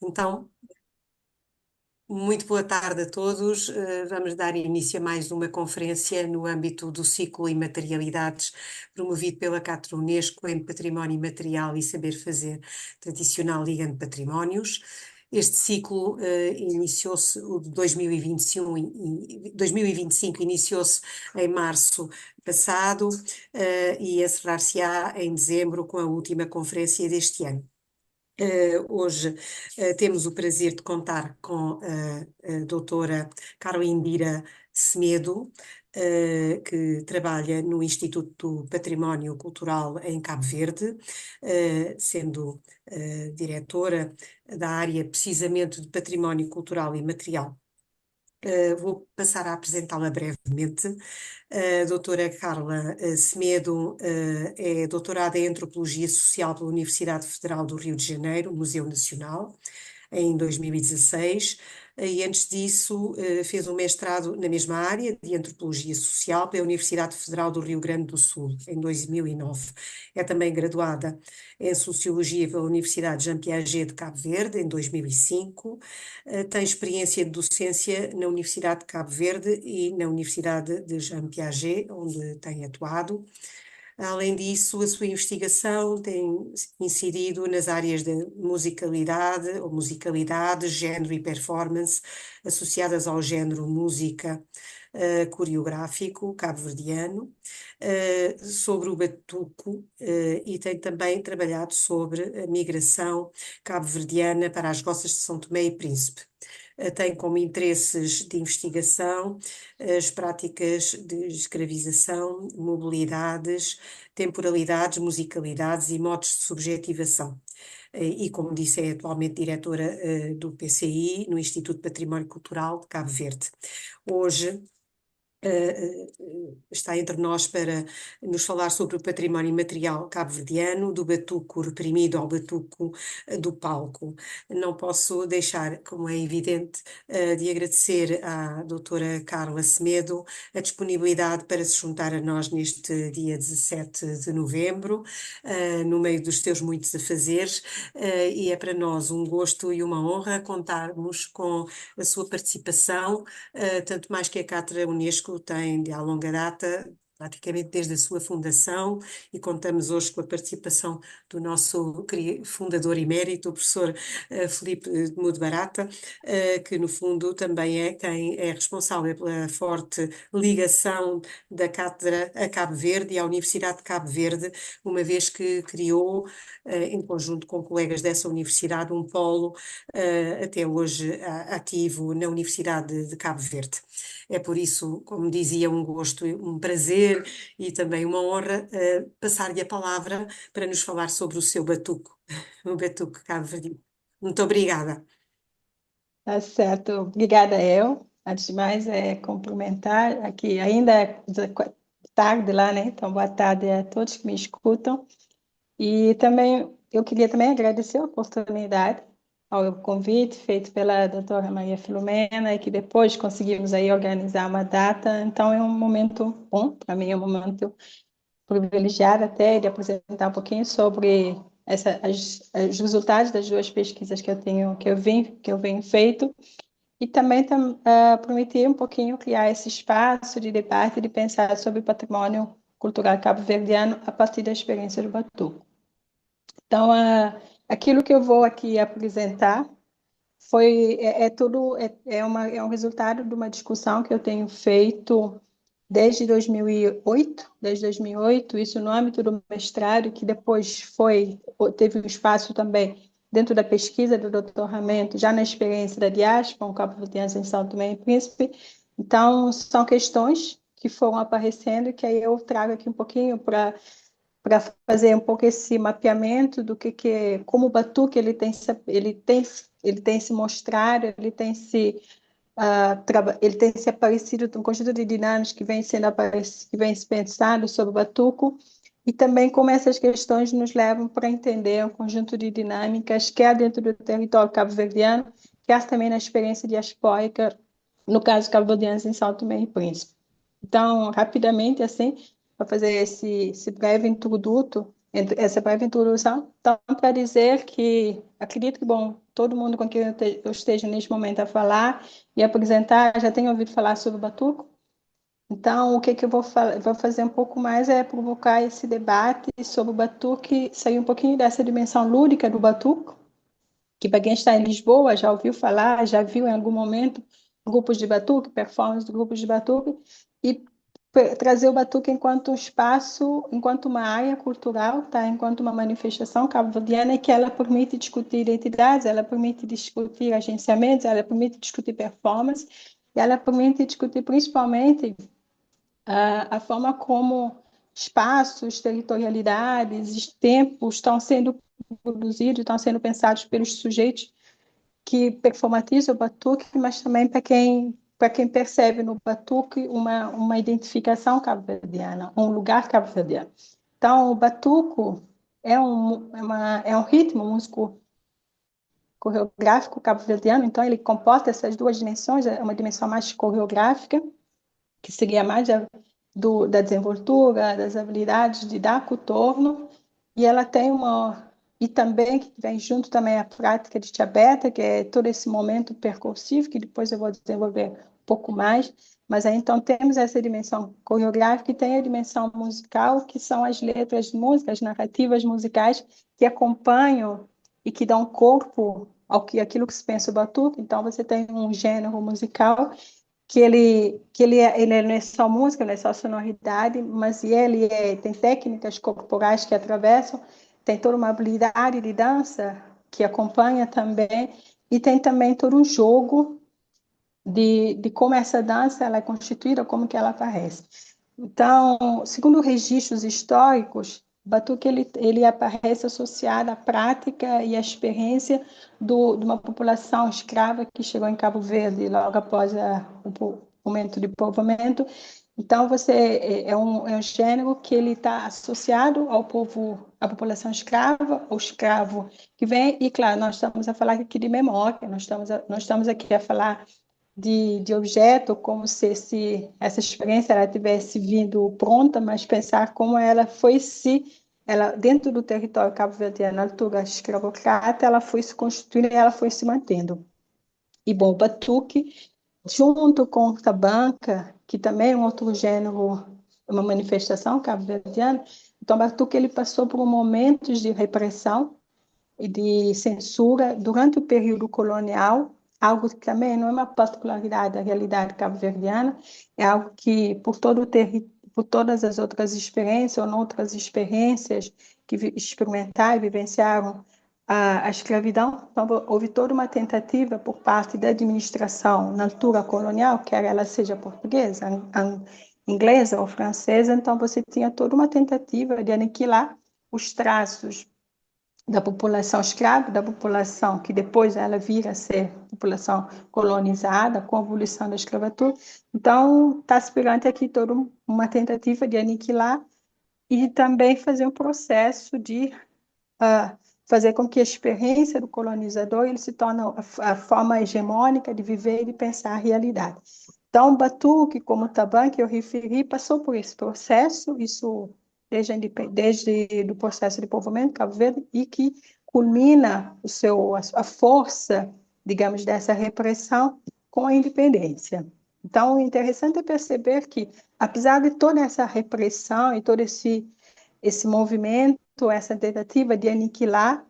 Então, muito boa tarde a todos. Vamos dar início a mais uma conferência no âmbito do ciclo Imaterialidades, promovido pela Cátedra Unesco em Património Imaterial e Saber Fazer Tradicional Ligando Patrimónios. Este ciclo iniciou-se, o de 2021 e 2025 iniciou-se em março passado e encerrar-se-á em dezembro com a última conferência deste ano. Hoje temos o prazer de contar com a doutora Carla Indira Semedo, que trabalha no Instituto do Património Cultural em Cabo Verde, sendo diretora da área precisamente de Património Cultural e Material. Vou passar a apresentá-la brevemente. A doutora Carla Semedo é doutorada em Antropologia Social pela Universidade Federal do Rio de Janeiro, Museu Nacional, em 2016, e antes disso fez um mestrado na mesma área de Antropologia Social pela Universidade Federal do Rio Grande do Sul, em 2009. É também graduada em Sociologia pela Universidade Jean Piaget de Cabo Verde, em 2005. Tem experiência de docência na Universidade de Cabo Verde e na Universidade de Jean Piaget, onde tem atuado. Além disso, a sua investigação tem incidido nas áreas de musicalidade ou musicalidade, género e performance, associadas ao género música coreográfico cabo-verdiano, sobre o batuco e tem também trabalhado sobre a migração cabo-verdiana para as Roças de São Tomé e Príncipe. Tem como interesses de investigação as práticas de escravização, mobilidades, temporalidades, musicalidades e modos de subjetivação. E, como disse, é atualmente diretora do PCI, no Instituto de Património Cultural de Cabo Verde. Hoje está entre nós para nos falar sobre o património imaterial cabo-verdiano, do batuco reprimido ao batuco do palco. Não posso deixar, como é evidente, de agradecer à doutora Carla Semedo a disponibilidade para se juntar a nós neste dia 17 de novembro, no meio dos seus muitos afazeres, e é para nós um gosto e uma honra contarmos com a sua participação, tanto mais que a Cátedra Unesco tem de há longa data, praticamente desde a sua fundação, e contamos hoje com a participação do nosso fundador emérito, o professor Filipe de Mude Barata, que no fundo também é quem é responsável pela forte ligação da Cátedra a Cabo Verde e à Universidade de Cabo Verde, uma vez que criou, em conjunto com colegas dessa universidade, um polo até hoje ativo na Universidade de Cabo Verde. É por isso, como dizia, um gosto, um prazer e também uma honra passar-lhe a palavra para nos falar sobre o seu batuco, o batuque cabo-verdiano. Muito obrigada. Tá certo, obrigada eu. Antes de mais, cumprimentar aqui, ainda é tarde lá, né? Então, boa tarde a todos que me escutam. E também, eu queria também agradecer a oportunidade, ao convite feito pela doutora Maria Filomena, e que depois conseguimos aí organizar uma data. Então, é um momento bom, para mim é um momento privilegiado até de apresentar um pouquinho sobre os resultados das duas pesquisas que eu venho feito, e também permitir um pouquinho criar esse espaço de debate, de pensar sobre o patrimônio cultural cabo-verdiano a partir da experiência do Batuco. Então, aquilo que eu vou aqui apresentar é um resultado de uma discussão que eu tenho feito desde 2008, isso no âmbito do mestrado, que depois teve um espaço também dentro da pesquisa do doutoramento, já na experiência da diáspora, um cabo-verdiano em São Tomé e Príncipe. Então, são questões que foram aparecendo e que aí eu trago aqui um pouquinho para fazer um pouco esse mapeamento do como o batuque ele tem se mostrado, ele tem se aparecido um conjunto de dinâmicas que vem se pensado sobre o batuco, e também como essas questões nos levam para entender um conjunto de dinâmicas, quer dentro do território cabo-verdiano, quer também na experiência diaspórica, no caso cabo-verdianos em São Tomé e Príncipe. Então, rapidamente, assim, para fazer esse breve introduto, essa breve introdução, então, para dizer que acredito que, bom, todo mundo com quem eu esteja neste momento a falar e apresentar já tem ouvido falar sobre o batuque. Então, o que que eu vou fazer um pouco mais é provocar esse debate sobre o batuque, sair um pouquinho dessa dimensão lúdica do batuque, que para quem está em Lisboa já ouviu falar, já viu em algum momento grupos de batuque, performance de grupos de batuque, e trazer o batuque enquanto um espaço, enquanto uma área cultural, tá? Enquanto uma manifestação cabo-verdiana que ela permite discutir identidades, ela permite discutir agenciamentos, ela permite discutir performance, e ela permite discutir principalmente a forma como espaços, territorialidades, tempos estão sendo produzidos, estão sendo pensados pelos sujeitos que performatizam o batuque, mas também para quem percebe no batuque uma identificação cabo-verdiana, um lugar cabo-verdiano. Então, o batuco é um ritmo músico coreográfico cabo-verdiano, então ele comporta essas duas dimensões, é uma dimensão mais coreográfica, que seria mais da desenvoltura, das habilidades de dar contorno, e ela tem e também que vem junto também a prática de tiabeta, que é todo esse momento percursivo, que depois eu vou desenvolver um pouco mais, mas aí então temos essa dimensão coreográfica e tem a dimensão musical, que são as letras de música, as narrativas musicais que acompanham e que dão corpo aquilo que se pensa o batuque. Então você tem um gênero musical ele não é só música, não é só sonoridade, mas tem técnicas corporais que atravessam, tem toda uma habilidade de dança que acompanha também, e tem também todo um jogo de como essa dança ela é constituída, como que ela aparece. Então, segundo registros históricos, o batuque ele aparece associado à prática e à experiência de uma população escrava que chegou em Cabo Verde logo após o momento de povoamento. Então, é um gênero que ele está associado ao povo, à população escrava, ao escravo que vem, e claro, nós estamos a falar aqui de memória, nós estamos aqui a falar de objeto, como se essa experiência ela tivesse vindo pronta, mas pensar como ela foi ela dentro do território cabo-verdiano, na altura escravocrata, ela foi se constituindo e ela foi se mantendo. E bom, o batuque, junto com o tabanca, que também é um outro gênero, uma manifestação cabo-verdiana, então o batuque ele passou por momentos de repressão e de censura durante o período colonial, algo que também não é uma particularidade da realidade cabo-verdiana, é algo que, por todas as outras experiências ou outras experiências que experimentaram e vivenciaram a escravidão, então, houve toda uma tentativa por parte da administração na altura colonial, quer ela seja portuguesa, inglesa ou francesa, então você tinha toda uma tentativa de aniquilar os traços da população escrava, da população que depois ela vira a ser população colonizada com a abolição da escravatura. Então, está aspirante aqui toda uma tentativa de aniquilar e também fazer um processo de fazer com que a experiência do colonizador ele se torne a forma hegemônica de viver e de pensar a realidade. Então, o Batuque, como o Taban, que eu referi, passou por esse processo, isso desde o processo de povoamento de Cabo Verde, e que culmina a força, digamos, dessa repressão com a independência. Então, o interessante é perceber que, apesar de toda essa repressão e todo esse movimento, essa tentativa de aniquilar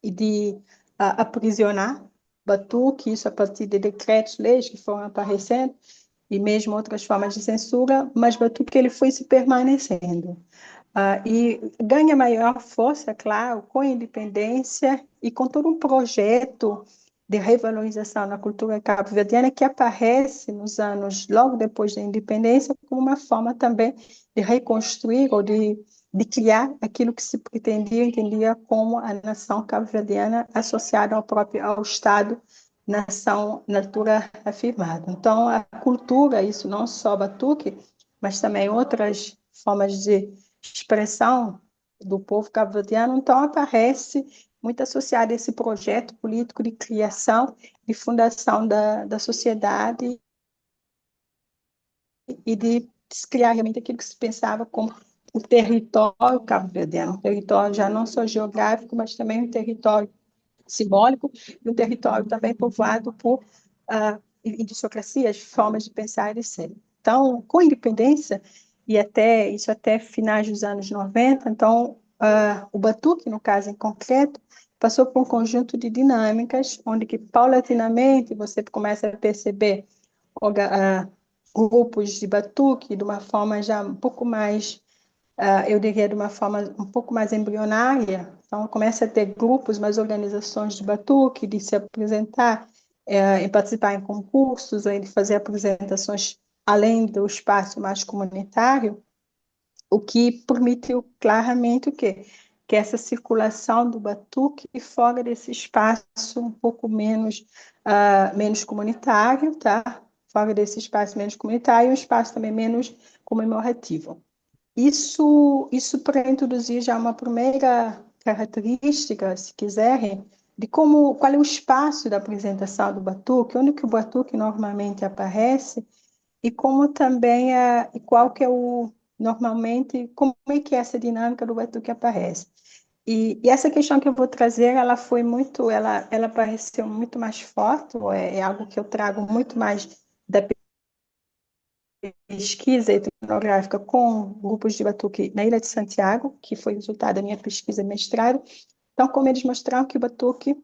e de aprisionar Batuque, isso a partir de decretos, leis que foram aparecendo, e mesmo outras formas de censura, mas Batuque ele foi se permanecendo. E ganha maior força, claro, com a independência e com todo um projeto de revalorização na cultura cabo-verdiana que aparece nos anos, logo depois da independência, como uma forma também de reconstruir ou de criar aquilo que se entendia como a nação cabo-verdiana associada ao Estado, nação, na altura afirmada. Então, a cultura, isso não só batuque, mas também outras formas de expressão do povo cabo-verdiano, então aparece muito associado a esse projeto político de criação e fundação da sociedade e de criar realmente aquilo que se pensava como o território cabo-verdiano, um território já não só geográfico, mas também um território simbólico e um território também povoado por idiosincrasias, formas de pensar e de ser. Então, com a independência, e até isso até finais dos anos 90, então, o Batuque, no caso em concreto, passou por um conjunto de dinâmicas, onde que paulatinamente você começa a perceber grupos de batuque de uma forma já um pouco mais, eu diria, de uma forma um pouco mais embrionária. Então, começa a ter grupos, mais organizações de batuque, de se apresentar, em participar em concursos, ou em fazer apresentações além do espaço mais comunitário, o que permitiu claramente o quê? Que essa circulação do batuque fora desse espaço um pouco menos comunitário, tá? Fora desse espaço menos comunitário, um espaço também menos comemorativo. Isso para introduzir já uma primeira característica, se quiserem, de qual é o espaço da apresentação do batuque, onde que o batuque normalmente aparece, e como também e qual que é normalmente, como é que é essa dinâmica do batuque aparece. E essa questão que eu vou trazer, ela pareceu muito mais forte, é algo que eu trago muito mais da pesquisa etnográfica com grupos de batuque na Ilha de Santiago, que foi resultado da minha pesquisa de mestrado. Então, como eles mostraram que o batuque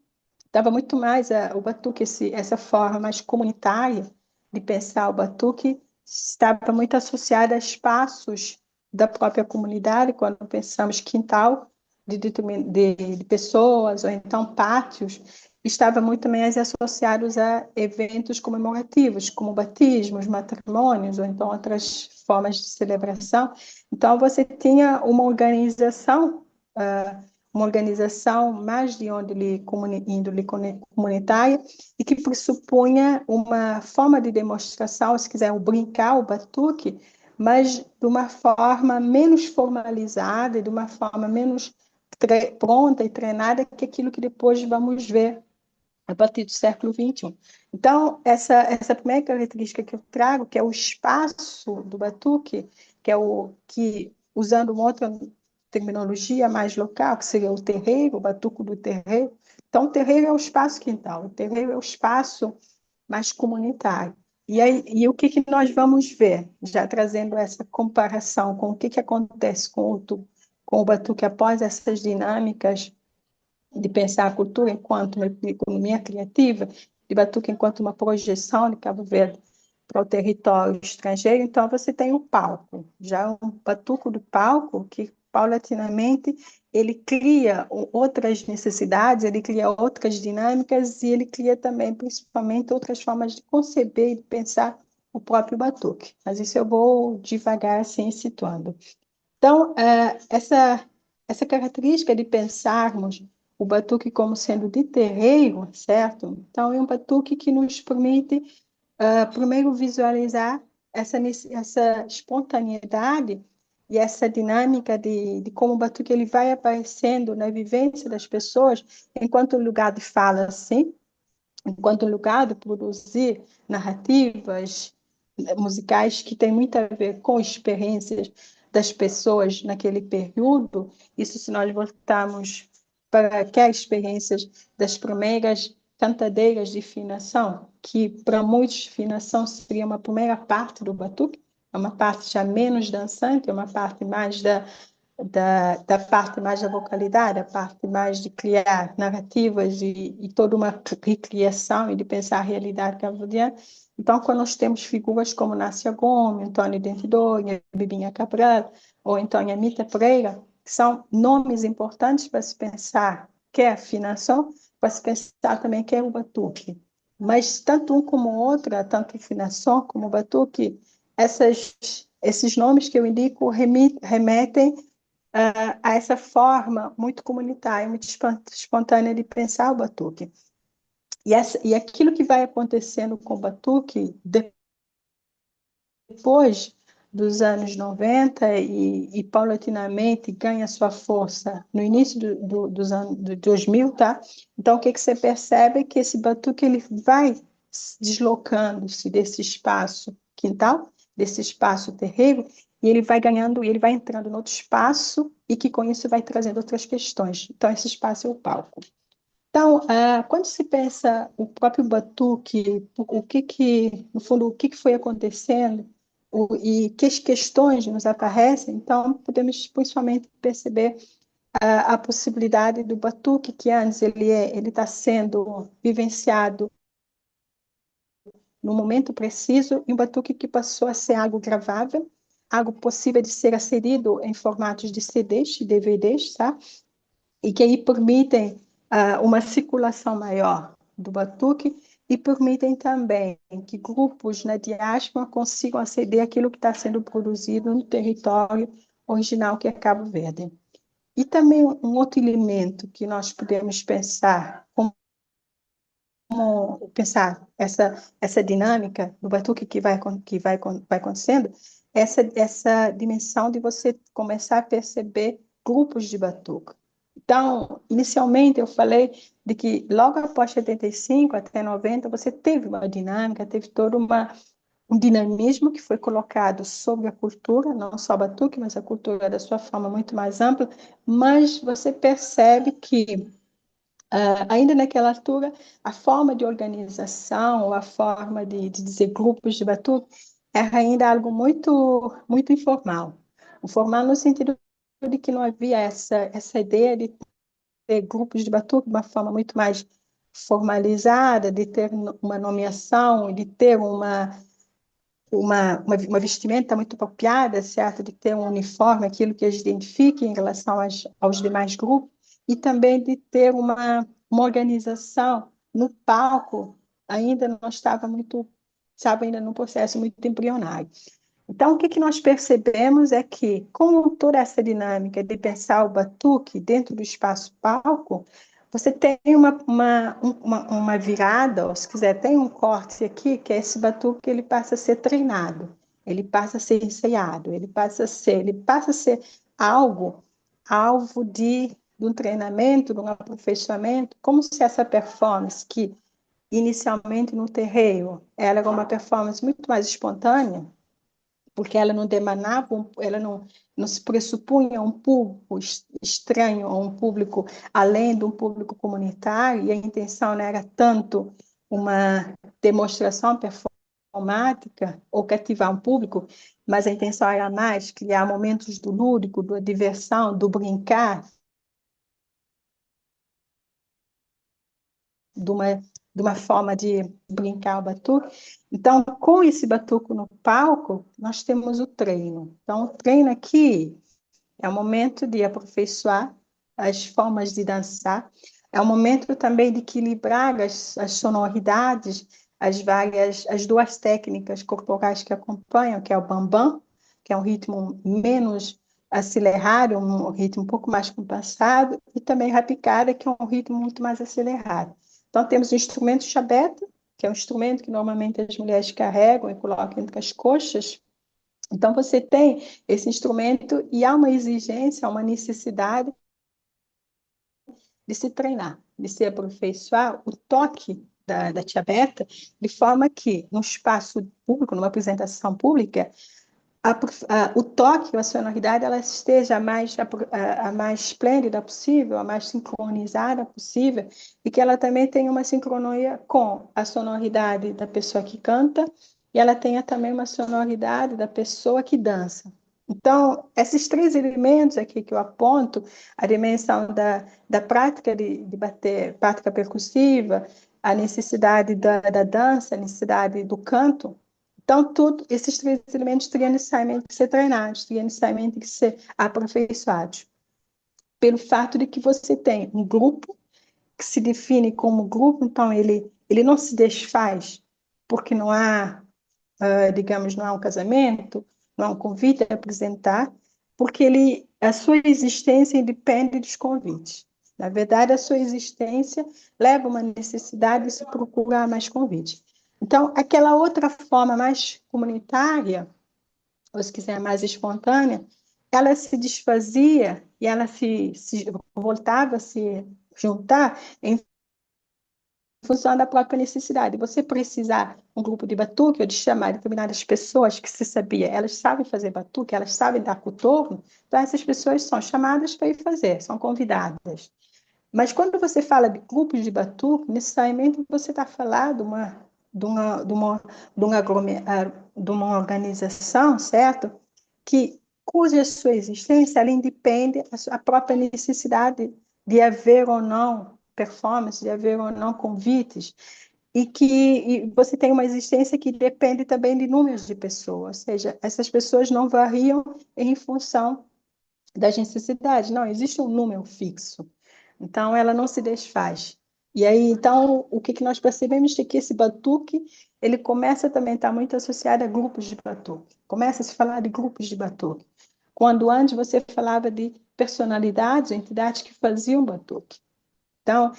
dava muito mais, o batuque, essa forma mais comunitária de pensar o batuque, estava muito associada a espaços da própria comunidade, quando pensamos quintal de pessoas, ou então pátios, estava muito também associados a eventos comemorativos, como batismos, matrimônios, ou então outras formas de celebração. Então, você tinha uma organização mais de índole comunitária e que pressupunha uma forma de demonstração, se quiser, o brincar, o batuque, mas de uma forma menos formalizada, de uma forma menos pronta e treinada que aquilo que depois vamos ver a partir do século XXI. Então, essa primeira característica que eu trago, que é o espaço do batuque, que é usando uma outra terminologia mais local, que seria o terreiro, o batuco do terreiro. Então, o terreiro é o espaço quintal, o terreiro é o espaço mais comunitário. E o que nós vamos ver, já trazendo essa comparação com o que acontece com o batuque após essas dinâmicas de pensar a cultura enquanto uma economia criativa, de Batuque enquanto uma projeção de Cabo Verde para o território estrangeiro, então você tem o palco, já um batuco do palco que paulatinamente ele cria outras necessidades, ele cria outras dinâmicas e ele cria também, principalmente, outras formas de conceber e de pensar o próprio batuque. Mas isso eu vou devagar assim situando. Então, essa característica de pensarmos o batuque como sendo de terreiro, certo? Então, é um batuque que nos permite, primeiro, visualizar essa espontaneidade e essa dinâmica de como o batuque ele vai aparecendo na vivência das pessoas, enquanto lugar de fala, sim, enquanto lugar de produzir narrativas musicais que tem muito a ver com experiências das pessoas naquele período. Isso se nós voltarmos para que as experiências das primeiras cantadeiras de finação, que para muitos finação seria uma primeira parte do batuque, é uma parte já menos dançante, é uma parte mais da parte mais da vocalidade, a parte mais de criar narrativas e toda uma recriação e de pensar a realidade cabo-verdiana. Então, quando nós temos figuras como Nácia Gomes, Antônio Dentidor, Bibinha Cabral, ou então Mita Pereira, que são nomes importantes para se pensar que é afinação, para se pensar também que é o batuque. Mas tanto um como o outro, tanto afinação como o batuque, esses nomes que eu indico remetem a essa forma muito comunitária, muito espontânea de pensar o batuque. E aquilo que vai acontecendo com o batuque depois dos anos 90 e paulatinamente ganha sua força no início dos anos 2000, tá? Então, o que você percebe é que esse batuque ele vai deslocando-se desse espaço quintal, desse espaço terreno, e ele vai ganhando, ele vai entrando no outro espaço, e que com isso vai trazendo outras questões. Então, esse espaço é o palco. Então, quando se pensa o próprio batuque, no fundo, o que que foi acontecendo, e que as questões nos aparecem, então podemos principalmente perceber a possibilidade do batuque, que antes ele está sendo vivenciado no momento preciso, e um batuque que passou a ser algo gravável, algo possível de ser acerido em formatos de CDs, DVDs, tá? E que aí permitem uma circulação maior do batuque, e permitem também que grupos na diáspora consigam aceder àquilo que está sendo produzido no território original, que é Cabo Verde. E também um outro elemento que nós podemos pensar, como pensar essa dinâmica do batuque vai acontecendo, essa dimensão de você começar a perceber grupos de batuque. Então, inicialmente eu falei de que logo após 75 até 90, você teve uma dinâmica, teve um dinamismo que foi colocado sobre a cultura, não só a batuque, mas a cultura da sua forma muito mais ampla, mas você percebe que ainda naquela altura, a forma de organização, ou a forma de dizer grupos de batuque, era ainda algo muito informal. Informal no sentido de que não havia essa ideia de ter grupos de batuque de uma forma muito mais formalizada, de ter uma nomeação, de ter uma vestimenta muito apropriada, certo? De ter um uniforme, aquilo que as identifique em relação aos demais grupos, e também de ter uma organização no palco, ainda não estava muito, sabe, ainda num processo muito embrionário. Então, o que nós percebemos é que, com toda essa dinâmica de pensar o batuque dentro do espaço palco, você tem uma virada, ou se quiser, tem um corte aqui, que é esse batuque que ele passa a ser treinado, ele passa a ser ensaiado, ele passa a ser algo, alvo de um treinamento, de um aperfeiçoamento, como se essa performance, que inicialmente no terreiro, ela era uma performance muito mais espontânea, porque ela não demandava, ela não se pressupunha um público estranho, ou um público além de um público comunitário, e a intenção não era tanto uma demonstração performática ou cativar um público, mas a intenção era mais criar momentos do lúdico, da diversão, do brincar, de uma forma de brincar o batuque. Então, com esse batuque no palco, nós temos o treino. Então, o treino aqui é o momento de aperfeiçoar as formas de dançar, é o momento também de equilibrar as sonoridades, as duas técnicas corporais que acompanham, que é o bambam, que é um ritmo menos acelerado, um ritmo um pouco mais compassado, e também rapicada, que é um ritmo muito mais acelerado. Então, temos o instrumento chabeta, que é um instrumento que normalmente as mulheres carregam e colocam entre as coxas. Então, você tem esse instrumento, e há uma exigência, há uma necessidade de se treinar, de se aperfeiçoar o toque da tia Beta, de forma que, no espaço público, numa apresentação pública, o toque, a sonoridade, ela esteja a mais esplêndida possível, a mais sincronizada possível, e que ela também tenha uma sincronia com a sonoridade da pessoa que canta, e ela tenha também uma sonoridade da pessoa que dança. Então, esses três elementos aqui que eu aponto, a dimensão da prática de bater, prática percussiva, a necessidade da dança, a necessidade do canto. Então, esses três elementos teriam necessariamente que ser treinados, teriam necessariamente que ser aperfeiçoados. Pelo fato de que você tem um grupo que se define como grupo, então ele não se desfaz porque não há, digamos, não há um casamento, não há um convite a apresentar, porque a sua existência independe dos convites. Na verdade, a sua existência leva a uma necessidade de se procurar mais convites. Então, aquela outra forma mais comunitária, ou se quiser mais espontânea, ela se desfazia e ela se voltava a se juntar em função da própria necessidade. Você precisar um grupo de batuque ou de chamar determinadas pessoas que se sabia, elas sabem fazer batuque, elas sabem dar coturno, então essas pessoas são chamadas para ir fazer, são convidadas. Mas quando você fala de grupos de batuque, necessariamente você está falando de uma organização, certo? Cuja sua existência ela independe da própria necessidade de haver ou não performance, de haver ou não convites, e você tem uma existência que depende também de números de pessoas, ou seja, essas pessoas não variam em função das necessidades, não, existe um número fixo. Então, ela não se desfaz. E aí, então, o que nós percebemos é que esse batuque, ele começa também a estar muito associado a grupos de batuque. Começa a se falar de grupos de batuque. Quando antes você falava de personalidades, entidades que faziam batuque. Então,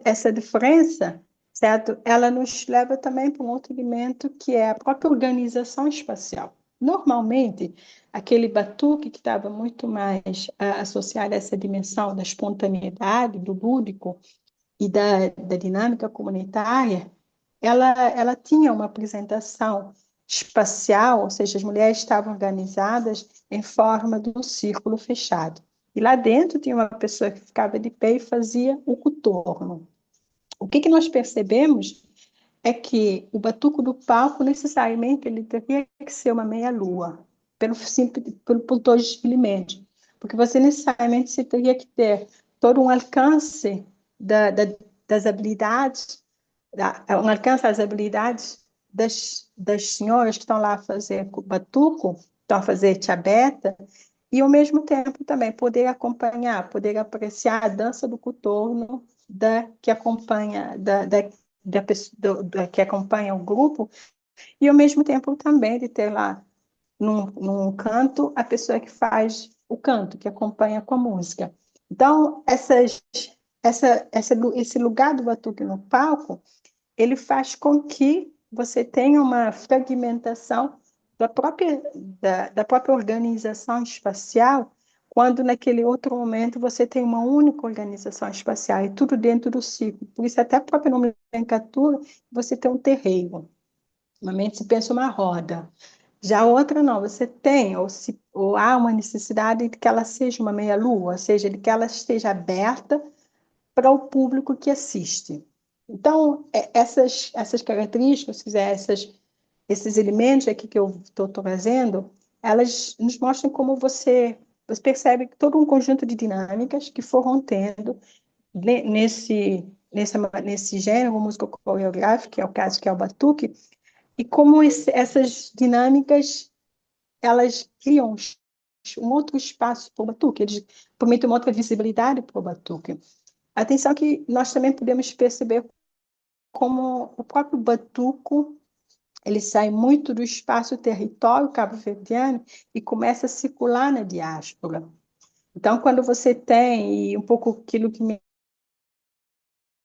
essa diferença, certo? Ela nos leva também para um outro elemento que é a própria organização espacial. Normalmente, aquele batuque que estava muito mais associado a essa dimensão da espontaneidade, do lúdico e da dinâmica comunitária, ela tinha uma apresentação espacial, ou seja, as mulheres estavam organizadas em forma de um círculo fechado. E lá dentro tinha uma pessoa que ficava de pé e fazia o contorno. O que nós percebemos é que o batuco do palco, necessariamente, ele teria que ser uma meia-lua, por dois elementos. Porque você, necessariamente, você teria que ter todo um alcance das habilidades, um alcance das habilidades das senhoras que estão lá a fazer batuco, estão a fazer tiabeta, e, ao mesmo tempo, também poder acompanhar, poder apreciar a dança do coturno que acompanha, que acompanha o grupo, e, ao mesmo tempo, também de ter lá, num canto, a pessoa que faz o canto, que acompanha com a música. Então, esse lugar do batuque no palco, ele faz com que você tenha uma fragmentação da própria organização espacial, quando naquele outro momento você tem uma única organização espacial, e tudo dentro do ciclo. Por isso, até a própria nomenclatura, você tem um terreiro. Normalmente se pensa uma roda. Já a outra não, você tem, ou há uma necessidade de que ela seja uma meia-lua, ou seja, de que ela esteja aberta para o público que assiste. Então, essas características, se quiser, esses elementos aqui que eu estou trazendo, elas nos mostram como você percebe todo um conjunto de dinâmicas que foram tendo nesse gênero músico coreográfico, que é o caso que é o batuque, e como essas dinâmicas elas criam um outro espaço para o batuque, eles permitem uma outra visibilidade para o batuque. Atenção que nós também podemos perceber como o próprio batuco ele sai muito do espaço território cabo-verdiano e começa a circular na diáspora. Então, quando você tem, e um pouco aquilo que me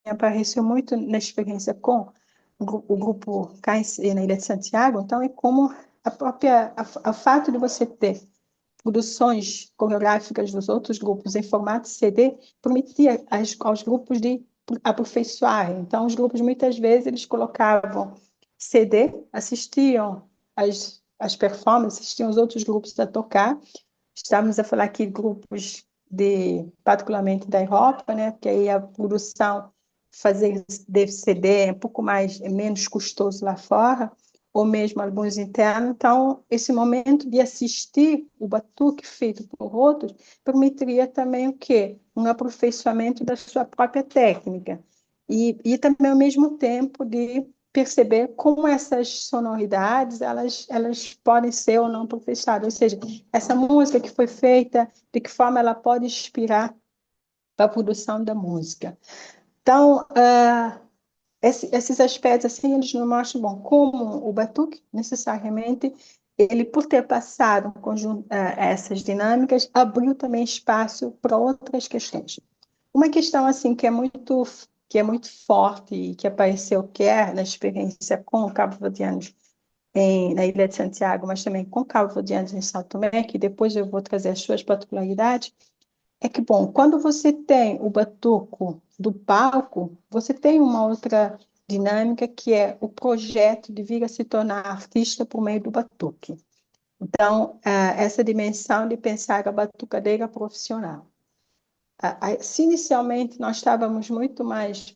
apareceu muito na experiência com o grupo KNC na Ilha de Santiago, então é como o fato de você ter produções coreográficas dos outros grupos em formato CD permitia aos grupos de aperfeiçoar. Então, os grupos, muitas vezes, eles colocavam CD, assistiam as performances, assistiam os outros grupos a tocar. Estávamos a falar aqui de grupos particularmente da Europa, né? Porque aí a produção fazer CD é um pouco menos custoso lá fora, ou mesmo alguns internos. Então, esse momento de assistir o batuque feito por outros permitiria também o quê? Um aperfeiçoamento da sua própria técnica. E também, ao mesmo tempo, de perceber como essas sonoridades elas podem ser ou não aperfeiçoadas. Ou seja, essa música que foi feita, de que forma ela pode inspirar para a produção da música. Então, esses aspectos, assim, eles nos mostram, bom, como o batuque, necessariamente, ele, por ter passado um conjunto, essas dinâmicas, abriu também espaço para outras questões. Uma questão, assim, que é muito forte e que apareceu, na experiência com cabo-verdianos na Ilha de Santiago, mas também com cabo-verdianos em São Tomé, que depois eu vou trazer as suas particularidades, é que, bom, quando você tem o batuco do palco, você tem uma outra dinâmica que é o projeto de vir a se tornar artista por meio do batuque. Então, essa dimensão de pensar a batucadeira profissional. Se inicialmente nós estávamos muito mais,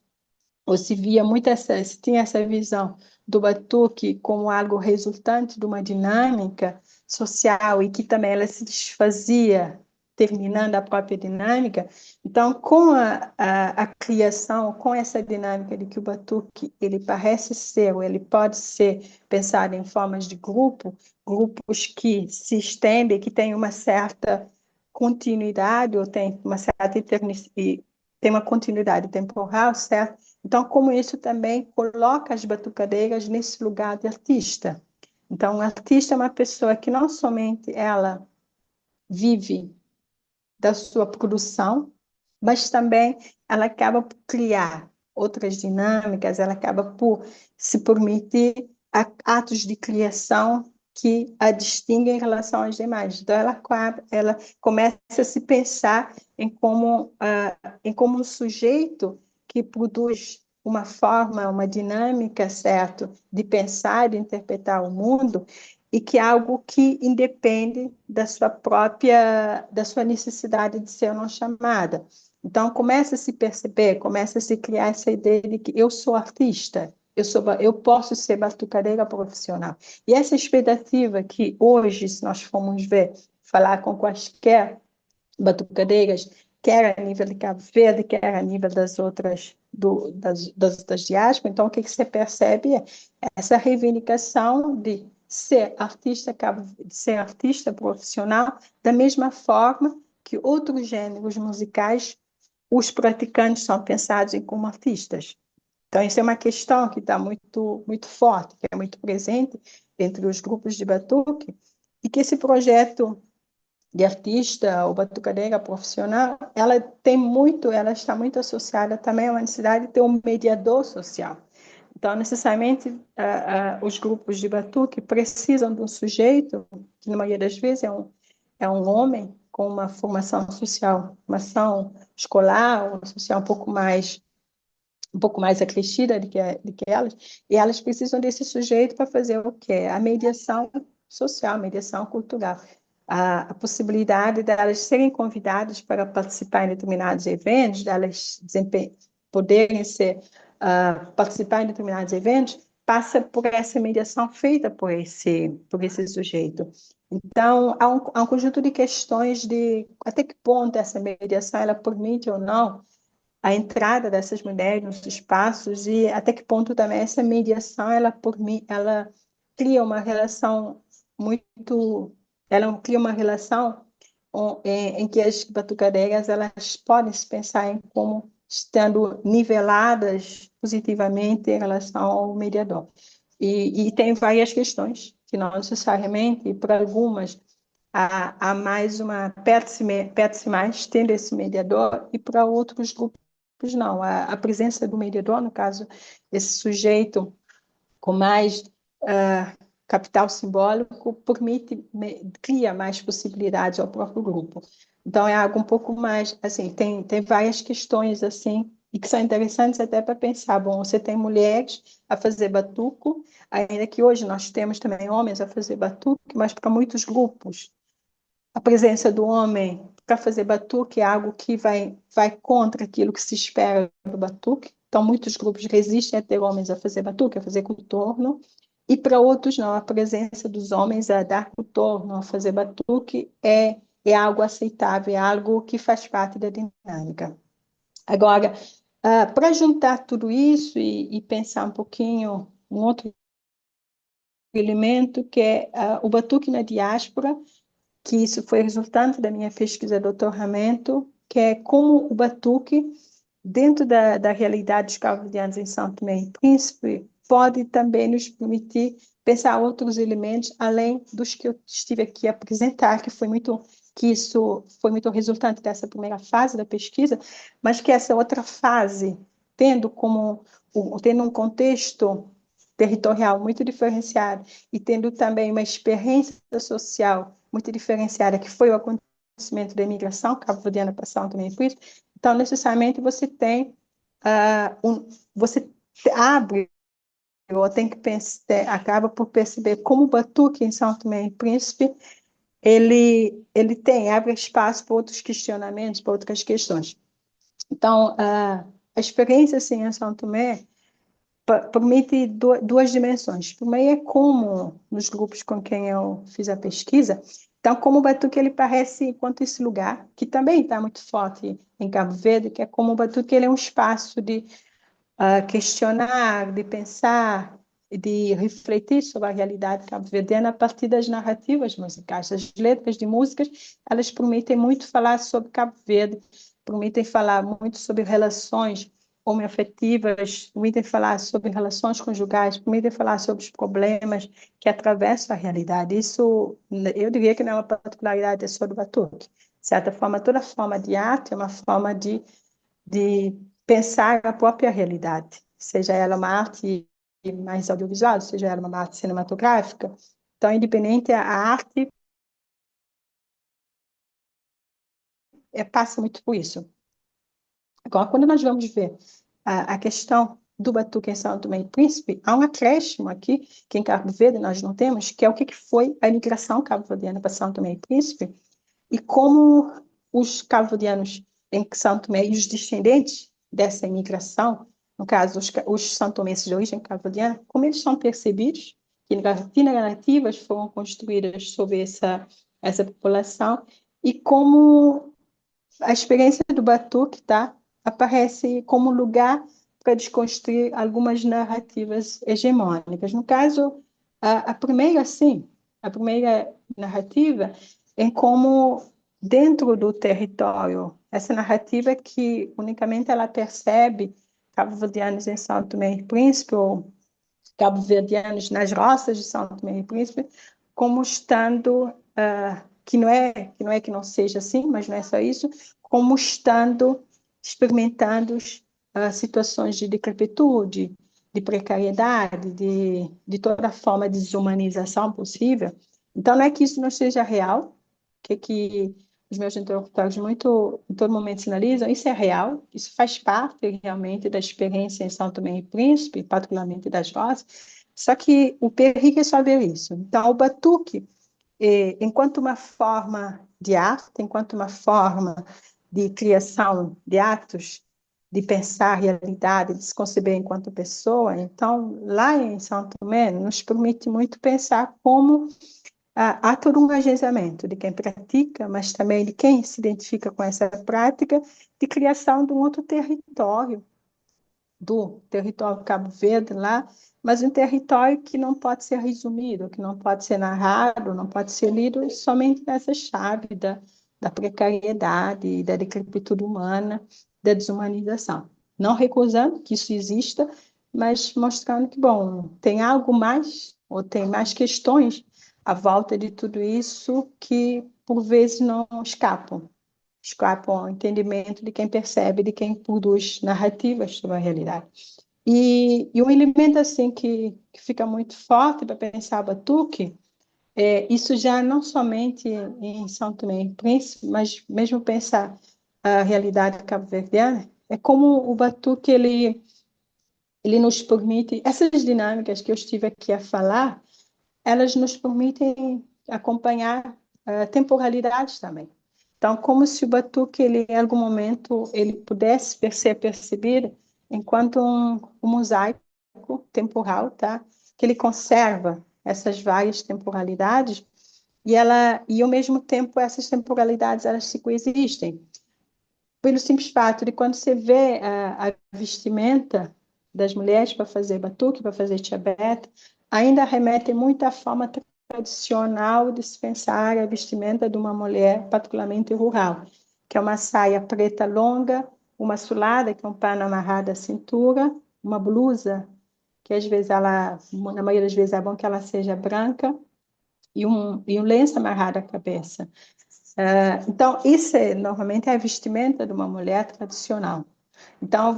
ou se via muito se tinha essa visão do batuque como algo resultante de uma dinâmica social e que também ela se desfazia terminando a própria dinâmica. Então, com a criação, com essa dinâmica de que o batuque ele parece ser, ou ele pode ser pensado em formas de grupo, grupos que se estendem, que têm uma certa continuidade, ou tem uma certa tem uma continuidade temporal, certo? Então, como isso também coloca as batucadeiras nesse lugar de artista. Então, o artista é uma pessoa que não somente ela vive da sua produção, mas também ela acaba por criar outras dinâmicas, ela acaba por se permitir atos de criação que a distinguem em relação às demais. Então, ela começa a se pensar em como um sujeito que produz uma forma, uma dinâmica, certo, de pensar, de interpretar o mundo, e que é algo que independe da sua necessidade de ser ou não chamada. Então, começa a se perceber, começa a se criar essa ideia de que eu sou artista, eu posso ser batucadeira profissional. E essa expectativa que hoje, se nós formos ver, falar com quaisquer batucadeiras, quer a nível de Cabo Verde, quer a nível das outras, das diásporas, então o que você percebe é essa reivindicação de ser artista profissional, da mesma forma que outros gêneros musicais, os praticantes são pensados como artistas. Então, isso é uma questão que está muito, muito forte, que é muito presente entre os grupos de batuque, e que esse projeto de artista ou batucadeira profissional, ela está muito associada também a uma necessidade de ter um mediador social. Então, necessariamente, os grupos de batuque precisam de um sujeito, que na maioria das vezes é um homem com uma formação social, formação escolar, ou social um pouco mais acrescida do que elas, e elas precisam desse sujeito para fazer o quê? A mediação social, a mediação cultural. A possibilidade delas serem convidadas para participar em determinados eventos, delas poderem participar em determinados eventos, passa por essa mediação feita por esse sujeito. Então, há um conjunto de questões de até que ponto essa mediação ela permite ou não a entrada dessas mulheres nos espaços e até que ponto também essa mediação ela cria uma relação muito ela cria uma relação em que as batucadeiras elas podem se pensar em como estando niveladas positivamente em relação ao mediador e tem várias questões que não necessariamente para algumas há mais uma perde-se mais tendo esse mediador e para outros grupos não, a presença do mediador, no caso, esse sujeito com mais capital simbólico, cria mais possibilidades ao próprio grupo. Então, é algo um pouco mais, assim, tem várias questões, assim, e que são interessantes até para pensar. Bom, você tem mulheres a fazer batuco, ainda que hoje nós temos também homens a fazer batuque, mas para muitos grupos a presença do homem para fazer batuque é algo que vai contra aquilo que se espera do batuque. Então, muitos grupos resistem a ter homens a fazer batuque, a fazer contorno, e para outros não. A presença dos homens a dar contorno, a fazer batuque é algo aceitável, é algo que faz parte da dinâmica. Agora, para juntar tudo isso e pensar um pouquinho um outro elemento que é o batuque na diáspora, que isso foi resultante da minha pesquisa de doutoramento, que é como o batuque, dentro da realidade dos cabo-verdianos em São Tomé e Príncipe, pode também nos permitir pensar outros elementos, além dos que eu estive aqui a apresentar, que isso foi muito resultante dessa primeira fase da pesquisa, mas que essa outra fase, tendo um contexto territorial muito diferenciado e tendo também uma experiência social muito diferenciada, que foi o conhecimento da imigração cabo-verdiana para São Tomé e Príncipe, então necessariamente você tem você abre ou tem que pensar, acaba por perceber como o batuque em São Tomé e Príncipe ele abre espaço para outros questionamentos, para outras questões. Então, a experiência assim, em São Tomé permite duas dimensões. Primeiro é como, nos grupos com quem eu fiz a pesquisa, então, como o batuque ele parece, enquanto esse lugar, que também está muito forte em Cabo Verde, que é como o batuque ele é um espaço de questionar, de pensar, de refletir sobre a realidade cabo-verdiana a partir das narrativas musicais. As letras de músicas, elas permitem muito falar sobre Cabo Verde, permitem falar muito sobre relações homoafetivas, permitem falar sobre relações conjugais, permitem falar sobre os problemas que atravessam a realidade. Isso, eu diria que não é uma particularidade só do batuque. De certa forma, toda forma de arte é uma forma de pensar a própria realidade, seja ela uma arte mais audiovisual, seja ela uma arte cinematográfica. Então, independente, a arte passa muito por isso. Agora, quando nós vamos ver a questão do batuque em São Tomé e Príncipe, há um acréscimo aqui, que em Cabo Verde nós não temos, que é o que foi a imigração cabo-verdiana para São Tomé e Príncipe, e como os cabo-verdianos em São Tomé e os descendentes dessa imigração, no caso, os santomenses de origem cabo-verdiana, como eles são percebidos, que narrativas foram construídas sobre essa população, e como a experiência do batuque, tá, aparece como lugar para desconstruir algumas narrativas hegemônicas. No caso, a primeira, sim, a primeira narrativa é como dentro do território, essa narrativa que unicamente ela percebe cabo-verdianos em São Tomé e Príncipe ou cabo-verdianos nas roças de São Tomé e Príncipe como estando que não seja assim, mas não é só isso, como estando experimentando situações de decrepitude, de precariedade, de toda forma de desumanização possível. Então, não é que isso não seja real, que os meus interlocutores muito, em todo momento sinalizam, isso é real, isso faz parte realmente da experiência em São Tomé e Príncipe, particularmente das roças, só que o perigo é só ver isso. Então, o batuque, enquanto uma forma de arte, enquanto uma forma de criação de atos, de pensar a realidade, de se conceber enquanto pessoa, então, lá em São Tomé, nos permite muito pensar como há todo um agenciamento de quem pratica, mas também de quem se identifica com essa prática, de criação de um outro território, do território Cabo Verde lá, mas um território que não pode ser resumido, que não pode ser narrado, não pode ser lido somente nessa chave da precariedade, da decrepitude humana, da desumanização. Não recusando que isso exista, mas mostrando que, bom, tem algo mais, ou tem mais questões à volta de tudo isso que, por vezes, não escapam ao entendimento de quem percebe, de quem produz narrativas sobre a realidade. E um elemento assim que fica muito forte para pensar batuque, isso já não somente em São Tomé e Príncipe, mas mesmo pensar a realidade cabo-verdiana, é como o batuque ele nos permite, essas dinâmicas que eu estive aqui a falar, elas nos permitem acompanhar temporalidades também. Então, como se o batuque, ele, em algum momento, ele pudesse ser percebido enquanto um mosaico temporal, tá? Que ele conserva essas várias temporalidades e ao mesmo tempo, essas temporalidades, elas se coexistem. Pelo simples fato de quando você vê a vestimenta das mulheres para fazer batuque, para fazer tiabeta, ainda remete muito à forma tradicional de se pensar a vestimenta de uma mulher, particularmente rural, que é uma saia preta longa, uma sulada, que é um pano amarrado à cintura, uma blusa, que às vezes ela, na maioria das vezes é bom que ela seja branca, e um lenço amarrado à cabeça. Então, isso normalmente é a vestimenta de uma mulher tradicional. Então,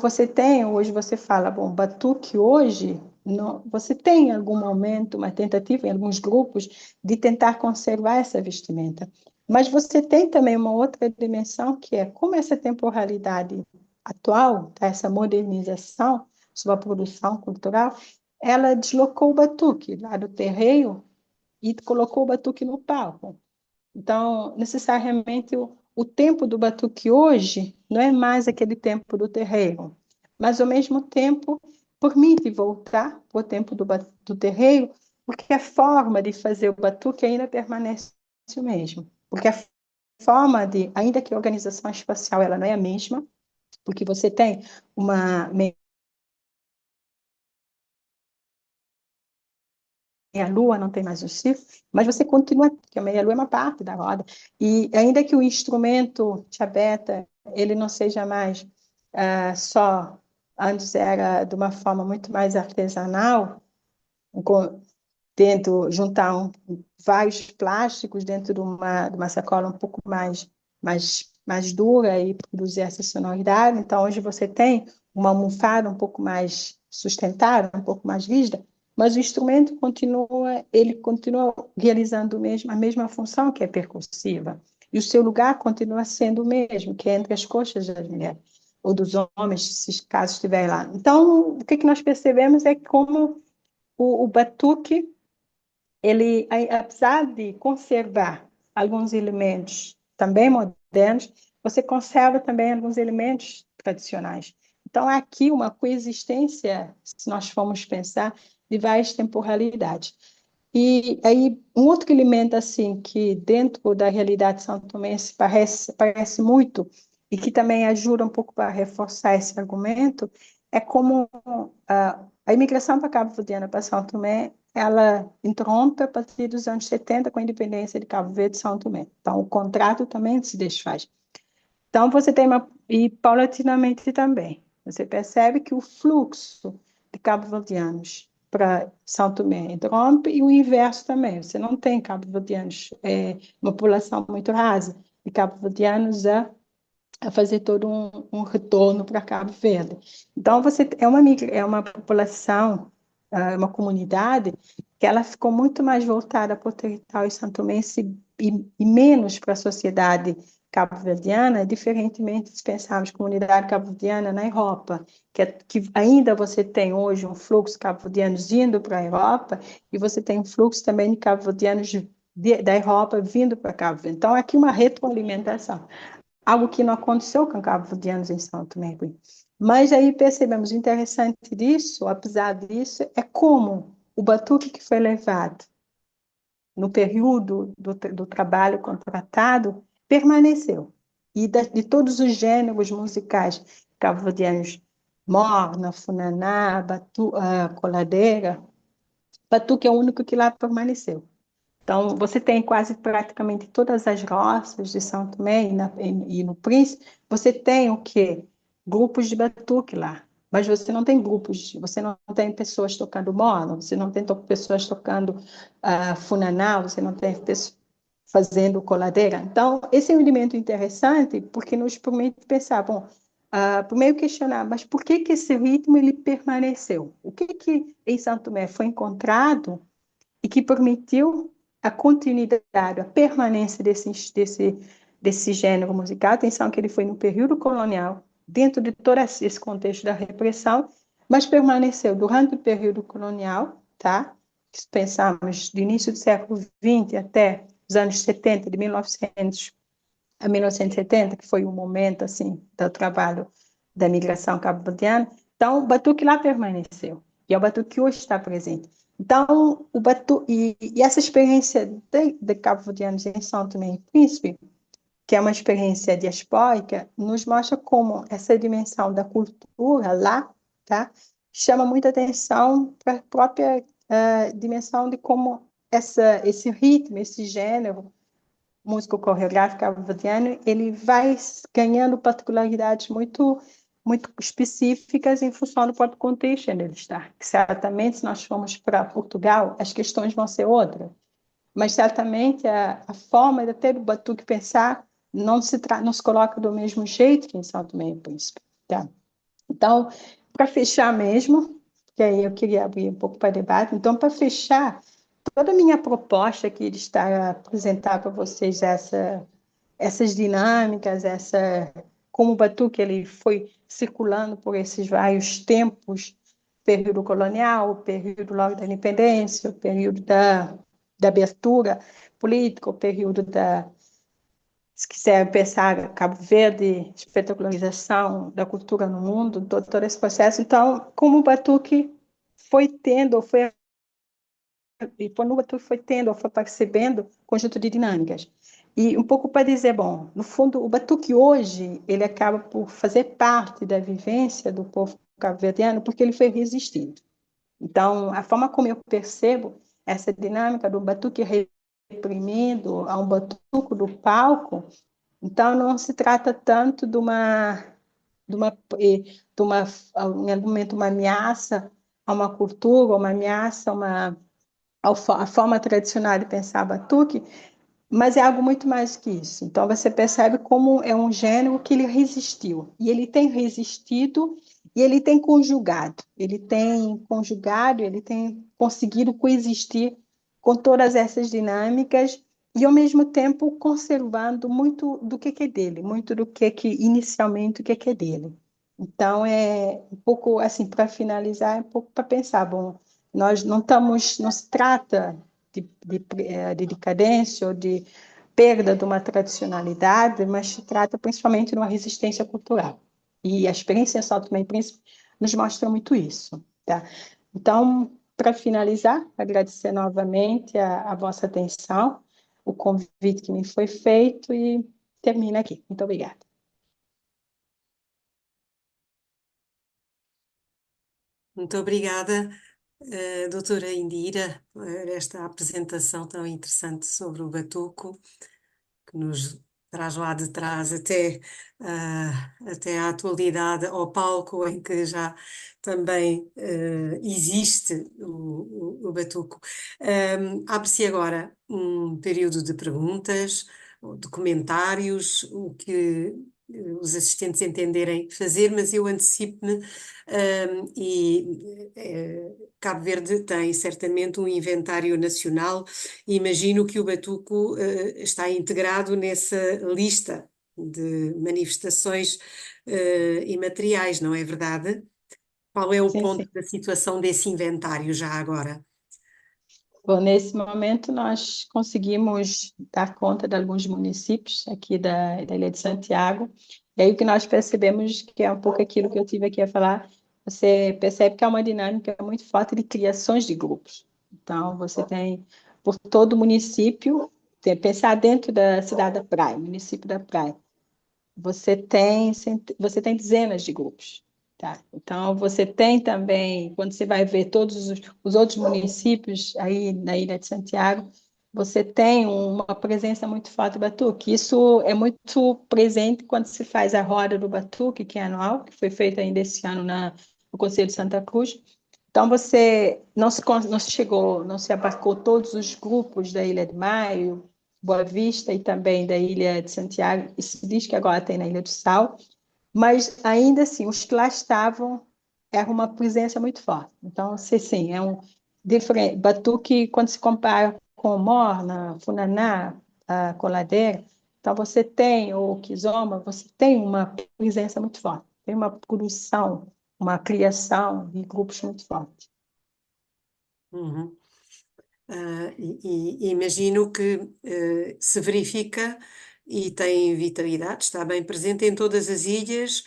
hoje você fala, bom, batuque hoje, não, você tem em algum momento uma tentativa em alguns grupos de tentar conservar essa vestimenta. Mas você tem também uma outra dimensão, que é como essa temporalidade atual, tá, essa modernização, sua produção cultural, ela deslocou o batuque lá do terreiro e colocou o batuque no palco. Então, necessariamente, o tempo do batuque hoje não é mais aquele tempo do terreiro, mas, ao mesmo tempo, permite voltar para o tempo do terreiro, porque a forma de fazer o batuque ainda permanece o mesmo. Porque a forma de, ainda que a organização espacial ela não é a mesma, porque você tem uma meia-lua, não tem mais o ciclo, mas você continua, porque a meia-lua é uma parte da roda, e ainda que o instrumento chabeta, ele não seja mais só, antes era de uma forma muito mais artesanal, dentro, juntar vários plásticos dentro de uma sacola um pouco mais dura e produzir essa sonoridade. Então, hoje você tem uma almofada um pouco mais sustentável, um pouco mais rígida, mas o instrumento continua, ele continua realizando a mesma função, que é percussiva. E o seu lugar continua sendo o mesmo, que é entre as coxas das mulheres, ou dos homens, se caso estiver lá. Então, o que nós percebemos é como o batuque ele, apesar de conservar alguns elementos também modernos, você conserva também alguns elementos tradicionais. Então, há aqui uma coexistência, se nós formos pensar, de várias temporalidades. E aí, um outro elemento, assim, que dentro da realidade são-tomense parece muito, e que também ajuda um pouco para reforçar esse argumento, é como a imigração para Cabo Verdeana para São Tomé, ela interrompe a partir dos anos 70 com a independência de Cabo Verde e São Tomé. Então, o contrato também se desfaz. Então, você tem e paulatinamente também, você percebe que o fluxo de cabo-verdianos para São Tomé interrompe e o inverso também. Você não tem cabo-verdianos, uma população muito rasa, de cabo-verdianos a fazer todo um retorno para Cabo Verde. Então, você é uma população, uma comunidade que ela ficou muito mais voltada para o território santomense e menos para a sociedade cabo-verdiana, diferentemente se pensarmos comunidade cabo-verdiana na Europa, que ainda você tem hoje um fluxo de cabo-verdianos indo para a Europa e você tem um fluxo também de cabo-verdianos da Europa vindo para Cabo Verde. Então, aqui uma retroalimentação. Algo que não aconteceu com cabo-verdianos em São Tomé e Príncipe. Mas aí percebemos, o interessante disso, apesar disso, é como o batuque que foi levado no período do trabalho contratado permaneceu. E de todos os gêneros musicais cabo-verdianos, morna, funaná, coladeira, batuque é o único que lá permaneceu. Então, você tem quase praticamente todas as roças de São Tomé e no Príncipe, você tem o quê? Grupos de batuque lá. Mas você não tem grupos, você não tem pessoas tocando mono, você não tem pessoas tocando funaná, você não tem pessoas fazendo coladeira. Então, esse é um elemento interessante porque nos permite pensar, bom, primeiro questionar, mas por que esse ritmo ele permaneceu? O que em São Tomé foi encontrado e que permitiu a continuidade, a permanência desse gênero musical. Atenção que ele foi no período colonial, dentro de todo esse contexto da repressão, mas permaneceu durante o período colonial, tá? Se pensarmos do início do século XX até os anos 70, de 1900 a 1970, que foi o momento assim do trabalho da migração cabo-verdiana. Então, o batuque lá permaneceu, e é o batuque que hoje está presente. Então, e essa experiência de cabo-verdianos em São Tomé e Príncipe, que é uma experiência diaspórica, nos mostra como essa dimensão da cultura lá, tá, chama muita atenção para a própria dimensão de como esse ritmo, esse gênero músico coreográfico cabo-verdiano, ele vai ganhando particularidades muito específicas em função do próprio contexto onde ele está. Certamente, se nós formos para Portugal, as questões vão ser outras, mas certamente a forma de ter o batuque pensar não se coloca do mesmo jeito que em São Tomé e Príncipe. Tá? Então, para fechar mesmo, que aí eu queria abrir um pouco para debate, então, para fechar, toda a minha proposta aqui de estar a apresentar para vocês essas dinâmicas, como o batuque ele foi circulando por esses vários tempos, período colonial, o período logo da independência, o período da abertura política, o período se quiser pensar Cabo Verde, espetacularização da cultura no mundo, todo esse processo. Então, como o batuque foi tendo, e quando o batuque foi tendo, foi percebendo um conjunto de dinâmicas. E um pouco para dizer, bom, no fundo, o batuque hoje, ele acaba por fazer parte da vivência do povo cabo-verdiano, porque ele foi resistido. Então, a forma como eu percebo essa dinâmica do batuque reprimido a um batuque do palco, então não se trata tanto em algum momento, uma ameaça a uma cultura, uma ameaça a forma tradicional de pensar batuque, mas é algo muito mais que isso. Então você percebe como é um gênero que ele resistiu, e ele tem resistido e ele tem conseguido coexistir com todas essas dinâmicas e ao mesmo tempo conservando muito do que é dele, muito do que inicialmente o que é dele. Então é um pouco assim para finalizar, é um pouco para pensar, bom, nós não se trata de decadência ou de perda de uma tradicionalidade, mas se trata principalmente de uma resistência cultural. E a experiência em São Tomé e Príncipe nos mostra muito isso. Tá? Então, para finalizar, agradecer novamente a vossa atenção, o convite que me foi feito e termino aqui. Muito obrigada. Muito obrigada, doutora Indira, por esta apresentação tão interessante sobre o batuco, que nos traz lá de trás até à atualidade, ao palco em que já também existe o batuco. Abre-se agora um período de perguntas, de comentários, o que os assistentes entenderem fazer, mas eu antecipo-me Cabo Verde tem certamente um inventário nacional e imagino que o batuco está integrado nessa lista de manifestações imateriais, não é verdade? Qual é o Sim, ponto sim. da situação desse inventário já agora? Bom, nesse momento, nós conseguimos dar conta de alguns municípios aqui da Ilha de Santiago. E aí o que nós percebemos, que é um pouco aquilo que eu tive aqui a falar, você percebe que há uma dinâmica muito forte de criações de grupos. Então, você tem, por todo o município, pensar dentro da cidade da Praia, município da Praia, você tem dezenas de grupos. Tá? Então, você tem também, quando você vai ver todos os outros municípios aí na Ilha de Santiago, você tem uma presença muito forte do batuque. Isso é muito presente quando se faz a roda do batuque, que é anual, que foi feita ainda esse ano no Conselho de Santa Cruz. Então, você não se abarcou todos os grupos da Ilha de Maio, Boa Vista e também da Ilha de Santiago, e se diz que agora tem na Ilha do Sal, mas ainda assim, os que lá estavam eram uma presença muito forte. Então, sim, é um diferente. Batuque, quando se compara com Morna, Funaná, a Coladeira, então você tem, o Kizomba, você tem uma presença muito forte, tem uma produção, uma criação de grupos muito forte. Uhum. E imagino que se verifica e tem vitalidade, está bem presente em todas as ilhas,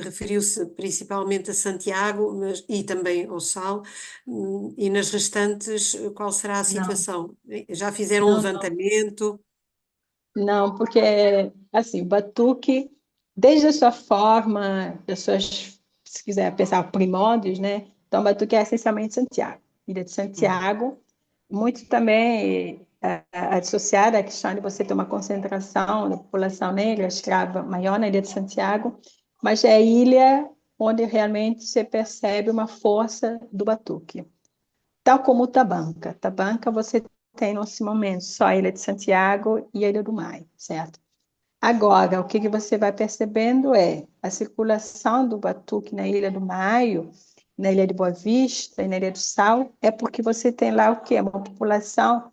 referiu-se principalmente a Santiago, e também ao Sal, e nas restantes, qual será a Não, situação? Já fizeram um não, não. levantamento? Não, porque, assim, o batuque, desde a sua forma, se quiser pensar, primórdios, né? Então, o batuque é essencialmente Santiago. Ilha de Uhum. Santiago, muito também associada à questão de você ter uma concentração da população negra, escrava maior na Ilha de Santiago, mas é a ilha onde realmente você percebe uma força do batuque. Tal como o Tabanca. Tabanca você tem nesse momento só a Ilha de Santiago e a Ilha do Maio, certo? Agora, o que você vai percebendo é a circulação do batuque na Ilha do Maio na Ilha de Boa Vista e na Ilha do Sal, é porque você tem lá o quê? Uma população,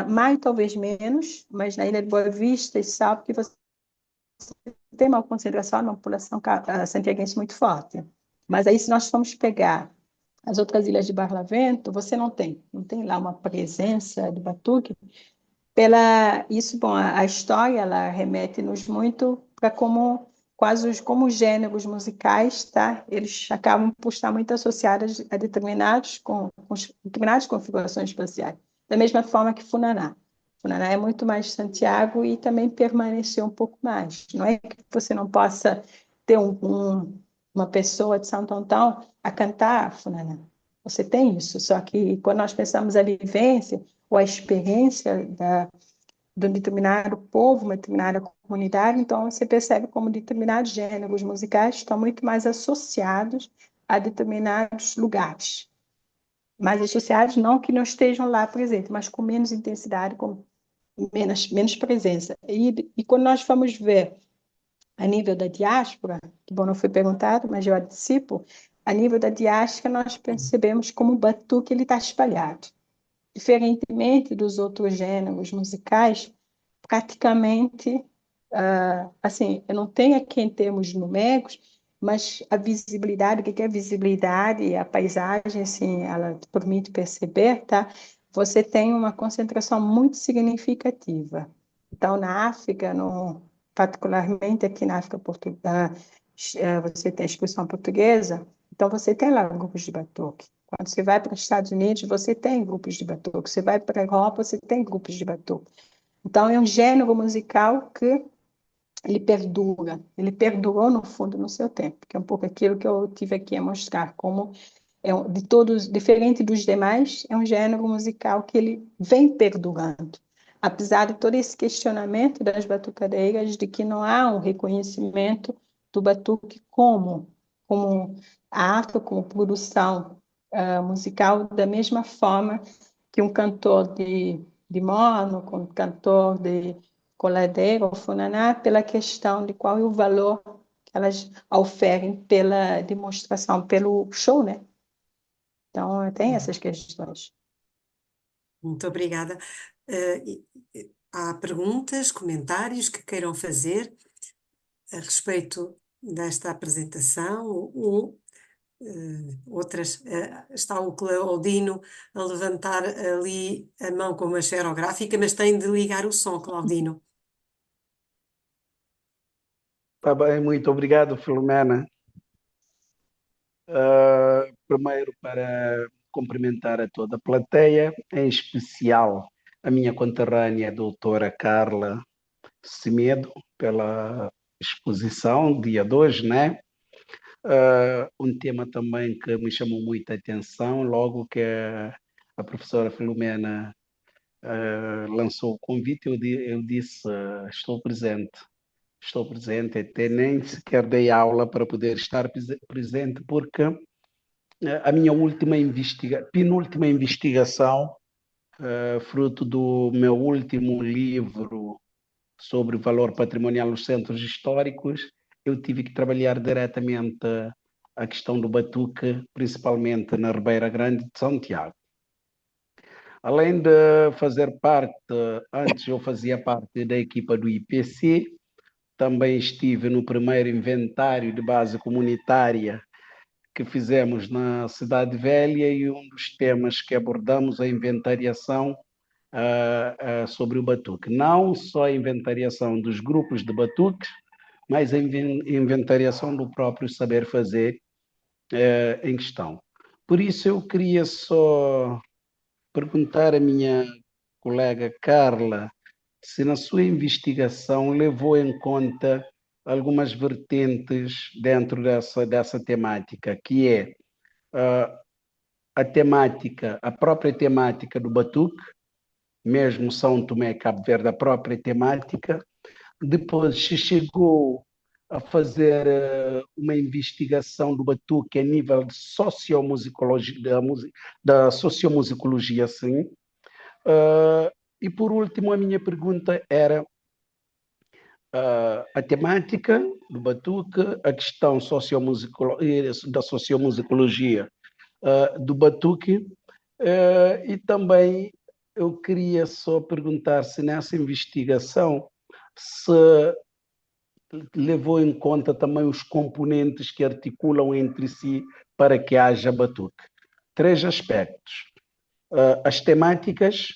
mais talvez menos, mas na Ilha de Boa Vista e Sal, porque você tem uma concentração de uma população santiaguense muito forte. Mas aí, se nós formos pegar as outras ilhas de Barlavento, você não tem lá uma presença do batuque. Isso, bom, a história, ela remete-nos muito para como quase como os gêneros musicais, tá? Eles acabam por estar muito associados a determinadas configurações espaciais. Da mesma forma que Funaná. Funaná é muito mais Santiago e também permaneceu um pouco mais. Não é que você não possa ter uma pessoa de Santo Antão a cantar Funaná. Você tem isso, só que quando nós pensamos a vivência ou a experiência de um determinado povo, uma determinada comunidade, então você percebe como determinados gêneros musicais estão muito mais associados a determinados lugares. Mais associados, não que não estejam lá presentes, mas com menos intensidade, com menos presença. E quando nós vamos ver a nível da diáspora, que bom, não foi perguntado, mas eu antecipo, a nível da diáspora nós percebemos como o batuque ele está espalhado. Diferentemente dos outros gêneros musicais, praticamente, assim, eu não tenho aqui em termos numéricos, mas a visibilidade, o que é visibilidade? A paisagem, assim, ela te permite perceber, tá? Você tem uma concentração muito significativa. Então, na África, particularmente aqui na África portuguesa, você tem a expressão portuguesa, então você tem lá grupos de batuque. Quando você vai para os Estados Unidos, você tem grupos de batuque. Você vai para a Europa, você tem grupos de batuque. Então, é um gênero musical que ele perdura. Ele perdurou, no fundo, no seu tempo, que é um pouco aquilo que eu tive aqui a mostrar, como de todos, diferente dos demais, é um gênero musical que ele vem perdurando. Apesar de todo esse questionamento das batucadeiras de que não há um reconhecimento do batuque como ato, como produção musical, da mesma forma que um cantor de mono, com um cantor de coladeira ou funaná, pela questão de qual é o valor que elas oferem pela demonstração, pelo show, né? Então, tem essas questões. Muito obrigada. Há perguntas, comentários que queiram fazer a respeito desta apresentação ou outras? Está o Claudino a levantar ali a mão com uma xerográfica, mas tem de ligar o som, Claudino. Tá bem, muito obrigado, Filomena. Primeiro, para cumprimentar a toda a plateia, em especial a minha conterrânea, a doutora Carla Semedo, pela exposição, dia 2, né? Um tema também que me chamou muita atenção, logo que a professora Filomena lançou o convite, eu disse, estou presente. Estou presente, até nem sequer dei aula para poder estar presente, porque a minha penúltima investigação, fruto do meu último livro sobre o valor patrimonial dos centros históricos, eu tive que trabalhar diretamente a questão do batuque, principalmente na Ribeira Grande de Santiago. Além de fazer parte, antes eu fazia parte da equipa do IPC, também estive no primeiro inventário de base comunitária que fizemos na Cidade Velha e um dos temas que abordamos a inventariação sobre o batuque. Não só a inventariação dos grupos de batuques, mas a inventariação do próprio saber fazer em questão. Por isso eu queria só perguntar à minha colega Carla se na sua investigação levou em conta algumas vertentes dentro dessa temática, que é a temática, a própria temática do batuque, mesmo São Tomé e Cabo Verde, a própria temática. Depois se chegou a fazer uma investigação do batuque a nível de sociomusicologia, da sociomusicologia, sim. E por último, a minha pergunta era a temática do batuque, a questão da sociomusicologia do batuque. E também eu queria só perguntar se nessa investigação se levou em conta também os componentes que articulam entre si para que haja batuque. Três aspectos. As temáticas,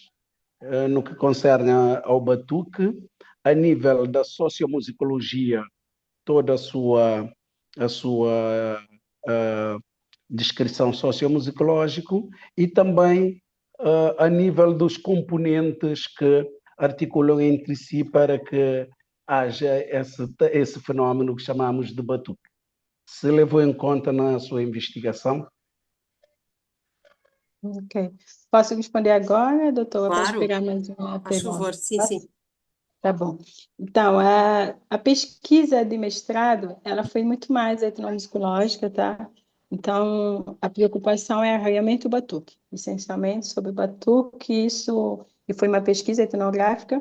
no que concerne ao batuque, a nível da sociomusicologia, toda a sua descrição sociomusicológica, e também a nível dos componentes que articulam entre si para que haja esse fenómeno que chamamos de batuque. Se levou em conta na sua investigação? Ok. Posso responder agora, doutora? Posso Claro, pegar mais uma faz pergunta? favor, sim, Posso? sim. Tá bom. Então, a pesquisa de mestrado, ela foi muito mais etnomusicológica, tá? Então, a preocupação é realmente o batuque, essencialmente sobre o batuque, e foi uma pesquisa etnográfica.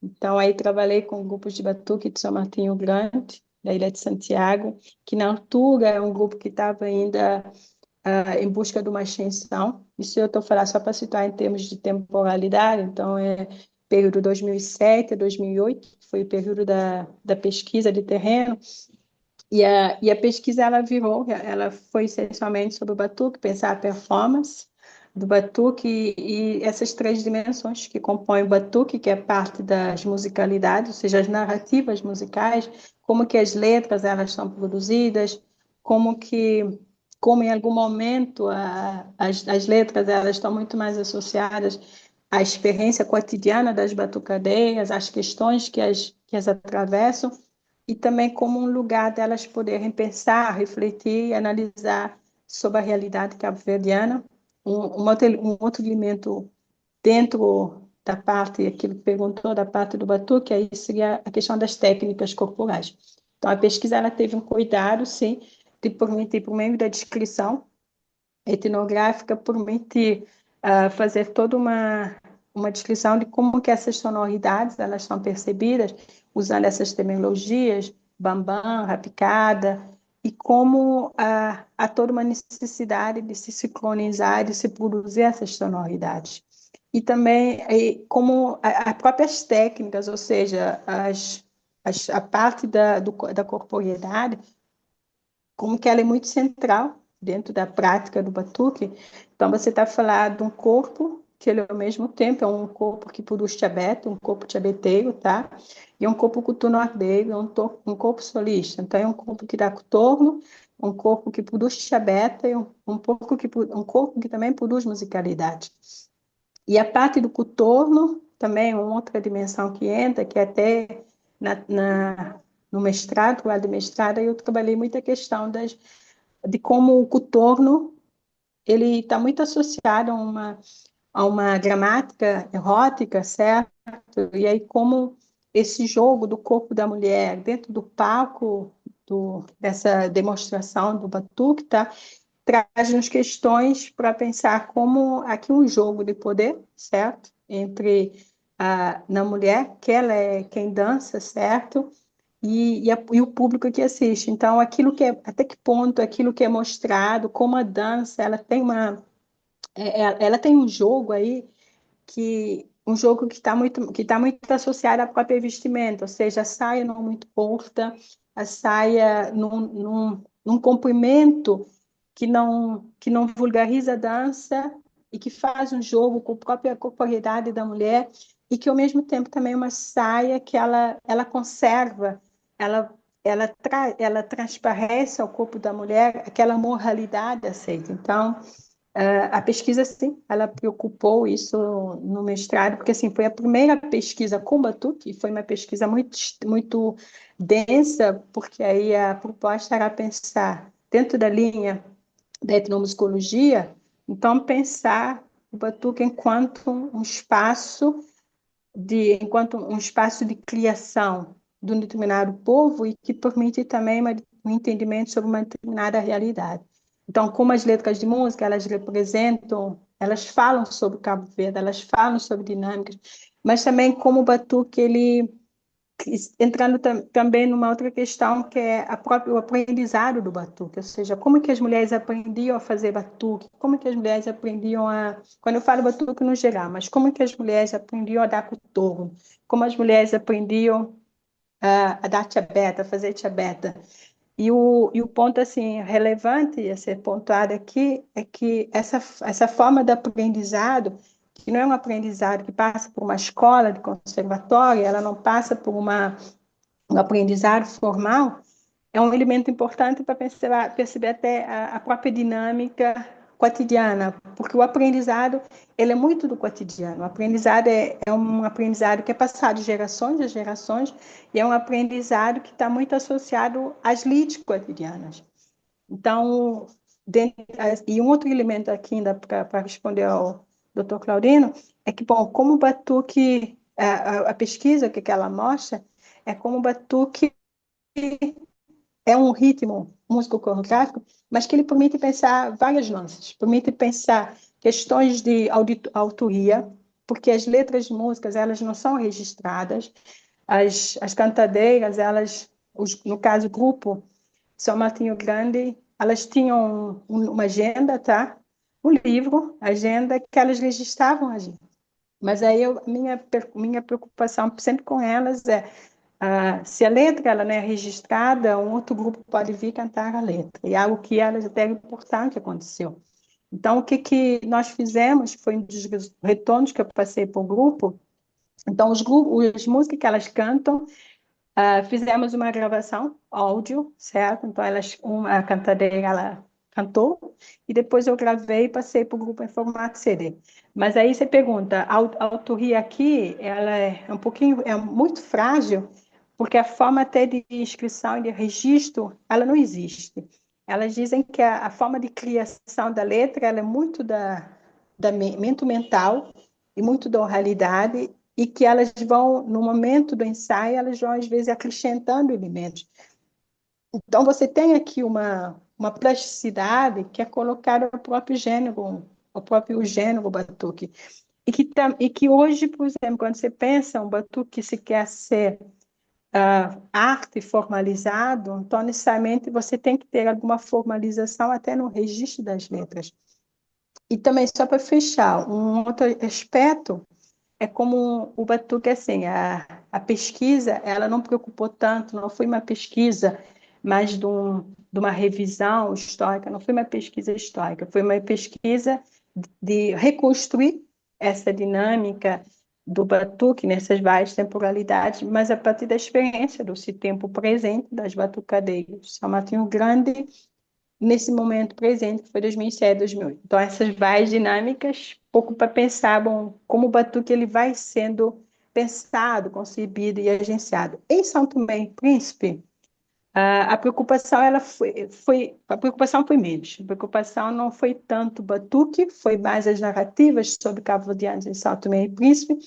Então, aí trabalhei com grupos de batuque de São Martinho Grande, da Ilha de Santiago, que na altura é um grupo que estava ainda em busca de uma ascensão. Isso eu estou falando só para situar em termos de temporalidade, então é período 2007 a 2008, que foi o período da pesquisa de terreno, e a pesquisa ela foi essencialmente sobre o batuque, pensar a performance do batuque e essas três dimensões que compõem o batuque, que é parte das musicalidades, ou seja, as narrativas musicais, como que as letras elas são produzidas, como em algum momento as letras elas estão muito mais associadas à experiência cotidiana das batucadeiras, às questões que as atravessam, e também como um lugar delas poderem pensar, refletir e analisar sobre a realidade cabo-verdiana. Um outro elemento dentro da parte, aquilo que perguntou, da parte do batuque, aí seria a questão das técnicas corporais. Então, a pesquisa ela teve um cuidado, sim, de permitir, por meio da descrição etnográfica, permitir fazer toda uma descrição de como que essas sonoridades elas são percebidas, usando essas terminologias, bambam, rapicada, e como há toda uma necessidade de se sincronizar, de se produzir essas sonoridades. E também como as próprias técnicas, ou seja, a parte da corporeidade, como que ela é muito central dentro da prática do batuque. Então, você está falando de um corpo que ele, ao mesmo tempo, é um corpo que produz tiabete, um corpo tiabeteiro, tá? E um corpo cotunordeiro, um corpo solista. Então, é um corpo que dá contorno, um corpo que produz tiabete, e um corpo que também produz musicalidade. E a parte do contorno, também é uma outra dimensão que entra, que até no mestrado, lá de mestrado, eu trabalhei muito a questão de como o contorno ele está muito associado a uma gramática erótica, certo? E aí como esse jogo do corpo da mulher dentro do palco dessa demonstração do batuque, tá? Traz-nos questões para pensar como aqui um jogo de poder, certo? Entre na mulher, que ela é quem dança, certo? E o público que assiste. Então, até que ponto aquilo que é mostrado, como a dança, ela tem um jogo aí um jogo que está muito associado à própria vestimenta, ou seja, a saia não muito curta, a saia num comprimento que não vulgariza a dança e que faz um jogo com a própria corporeidade da mulher e que, ao mesmo tempo, também é uma saia que ela conserva, ela transparece ao corpo da mulher aquela moralidade aceita. Então, a pesquisa, sim, ela preocupou isso no mestrado, porque assim, foi a primeira pesquisa com batuque, e foi uma pesquisa muito, muito densa, porque aí a proposta era pensar, dentro da linha da etnomusicologia, então pensar o batuque enquanto um espaço de criação de um determinado povo e que permite também um entendimento sobre uma determinada realidade. Então, como as letras de música, elas falam sobre Cabo Verde, elas falam sobre dinâmicas, mas também como o batuque, ele entrando também numa outra questão que é o aprendizado do batuque, ou seja, como que as mulheres aprendiam a fazer batuque, como que as mulheres aprendiam quando eu falo batuque no geral, mas como que as mulheres aprendiam a dar coturno, como as mulheres aprendiam a dar tchabeta, a fazer tchabeta. E o ponto assim relevante a ser pontuado aqui é que essa forma de aprendizado, que não é um aprendizado que passa por uma escola de conservatório, ela não passa por um aprendizado formal, é um elemento importante para perceber até a própria dinâmica cotidiana, porque o aprendizado ele é muito do cotidiano. O aprendizado é um aprendizado que é passado de gerações a gerações e é um aprendizado que está muito associado às lides cotidianas. Então, e um outro elemento aqui ainda para responder ao Dr. Claudino é que, bom, como o batuque, a pesquisa que ela mostra é como o batuque é um ritmo músico-coreográfico, mas que ele permite pensar várias nuances, permite pensar questões de autoria, porque as letras de músicas elas não são registradas, as cantadeiras, no caso, o grupo São Martinho Grande, elas tinham uma agenda, tá? Um livro, agenda, que elas registravam a agenda. Mas aí minha preocupação sempre com elas é se a letra ela não é registrada, um outro grupo pode vir cantar a letra. E algo que elas até importante aconteceu. Então, o que nós fizemos foi um dos retornos que eu passei para o grupo. Então, as músicas que elas cantam, fizemos uma gravação áudio, certo? Então, a cantadeira ela cantou e depois eu gravei e passei para o grupo em formato CD. Mas aí você pergunta, a autoria aqui, ela é muito frágil, porque a forma até de inscrição e de registro, ela não existe. Elas dizem que a forma de criação da letra, ela é muito da mente mental e muito da oralidade, e que elas vão, no momento do ensaio, elas vão, às vezes, acrescentando elementos. Então, você tem aqui uma plasticidade que é colocar o próprio gênero batuque. E que hoje, por exemplo, quando você pensa um batuque que se quer ser arte formalizado, então, necessariamente, você tem que ter alguma formalização até no registro das letras. E também, só para fechar, um outro aspecto é como o batuque, assim, a pesquisa, ela não preocupou tanto, não foi uma pesquisa mais de uma revisão histórica, não foi uma pesquisa histórica, foi uma pesquisa de reconstruir essa dinâmica do batuque nessas várias temporalidades, mas a partir da experiência do tempo presente das batucadeiras. São Martinho Grande, nesse momento presente, que foi 2007, 2008. Então, essas várias dinâmicas, pouco para pensar, bom, como o batuque ele vai sendo pensado, concebido e agenciado. Em São Tomé e Príncipe, a preocupação a preocupação foi menos. A preocupação não foi tanto o batuque, foi mais as narrativas sobre cabo-verdianos em São Tomé e Príncipe,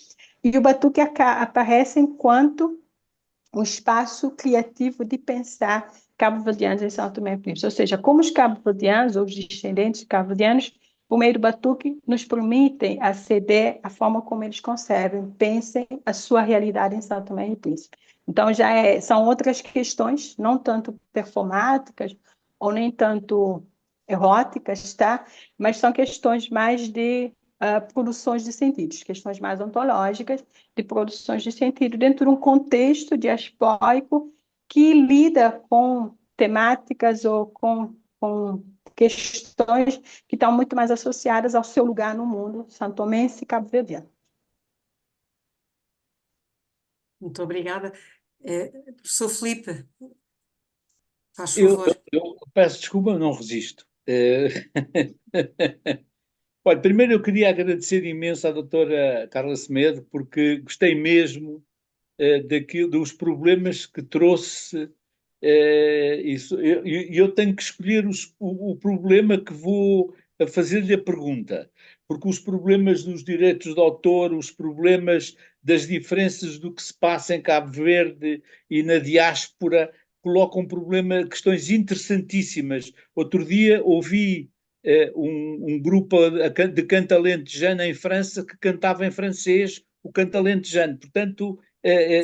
e o batuque aparece enquanto um espaço criativo de pensar cabo-verdianos em São Tomé e Príncipe. Ou seja, como os cabo-verdianos, ou os descendentes de cabo-verdianos, por meio do batuque, nos permitem aceder à forma como eles concebem, pensem a sua realidade em São Tomé e Príncipe. Então, são outras questões, não tanto performáticas, ou nem tanto eróticas, tá? Mas são questões mais de produções de sentidos, questões mais ontológicas de produções de sentido dentro de um contexto diaspórico que lida com temáticas ou com questões que estão muito mais associadas ao seu lugar no mundo santomense e cabo-verdiano. Muito obrigada. Professor Filipe, faz Eu, favor. eu peço desculpa, não resisto. Olha, primeiro eu queria agradecer imenso à doutora Carla Semedo, porque gostei mesmo dos problemas que trouxe. Eu tenho que escolher o problema que vou fazer-lhe a pergunta, porque os problemas dos direitos de autor, os problemas das diferenças do que se passa em Cabo Verde e na diáspora, colocam questões interessantíssimas. Outro dia ouvi um grupo de canto alentejano em França que cantava em francês o canto alentejano. Portanto,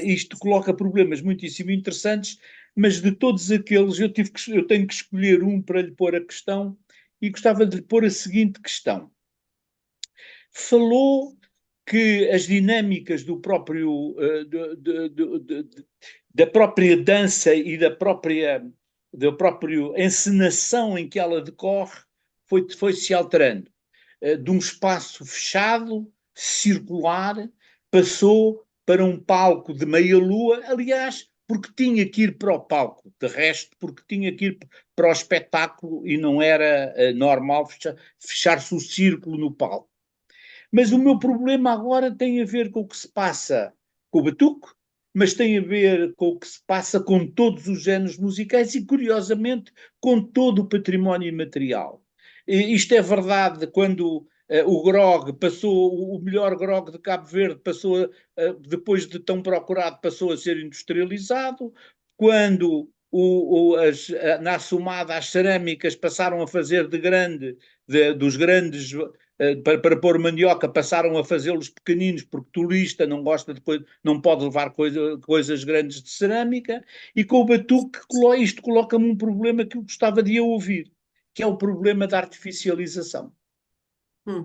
isto coloca problemas muitíssimo interessantes, mas de todos aqueles eu tenho que escolher um para lhe pôr a questão e gostava de lhe pôr a seguinte questão. Falou que as dinâmicas do próprio, da própria dança e da própria encenação em que ela decorre foi se alterando. De um espaço fechado, circular, passou para um palco de meia-lua, aliás, porque tinha que ir para o palco, de resto, porque tinha que ir para o espetáculo e não era normal fechar-se o círculo no palco. Mas o meu problema agora tem a ver com o que se passa com o batuque, mas tem a ver com o que se passa com todos os géneros musicais e, curiosamente, com todo o património imaterial. Isto é verdade quando o grog passou, o melhor grog de Cabo Verde passou, depois de tão procurado, passou a ser industrializado, quando na Assumada as cerâmicas passaram a fazer dos grandes para pôr mandioca, passaram a fazê-los pequeninos, porque turista não gosta de não pode levar coisas grandes de cerâmica, e com o batuque isto coloca-me um problema que eu gostava de ouvir, que é o problema da artificialização.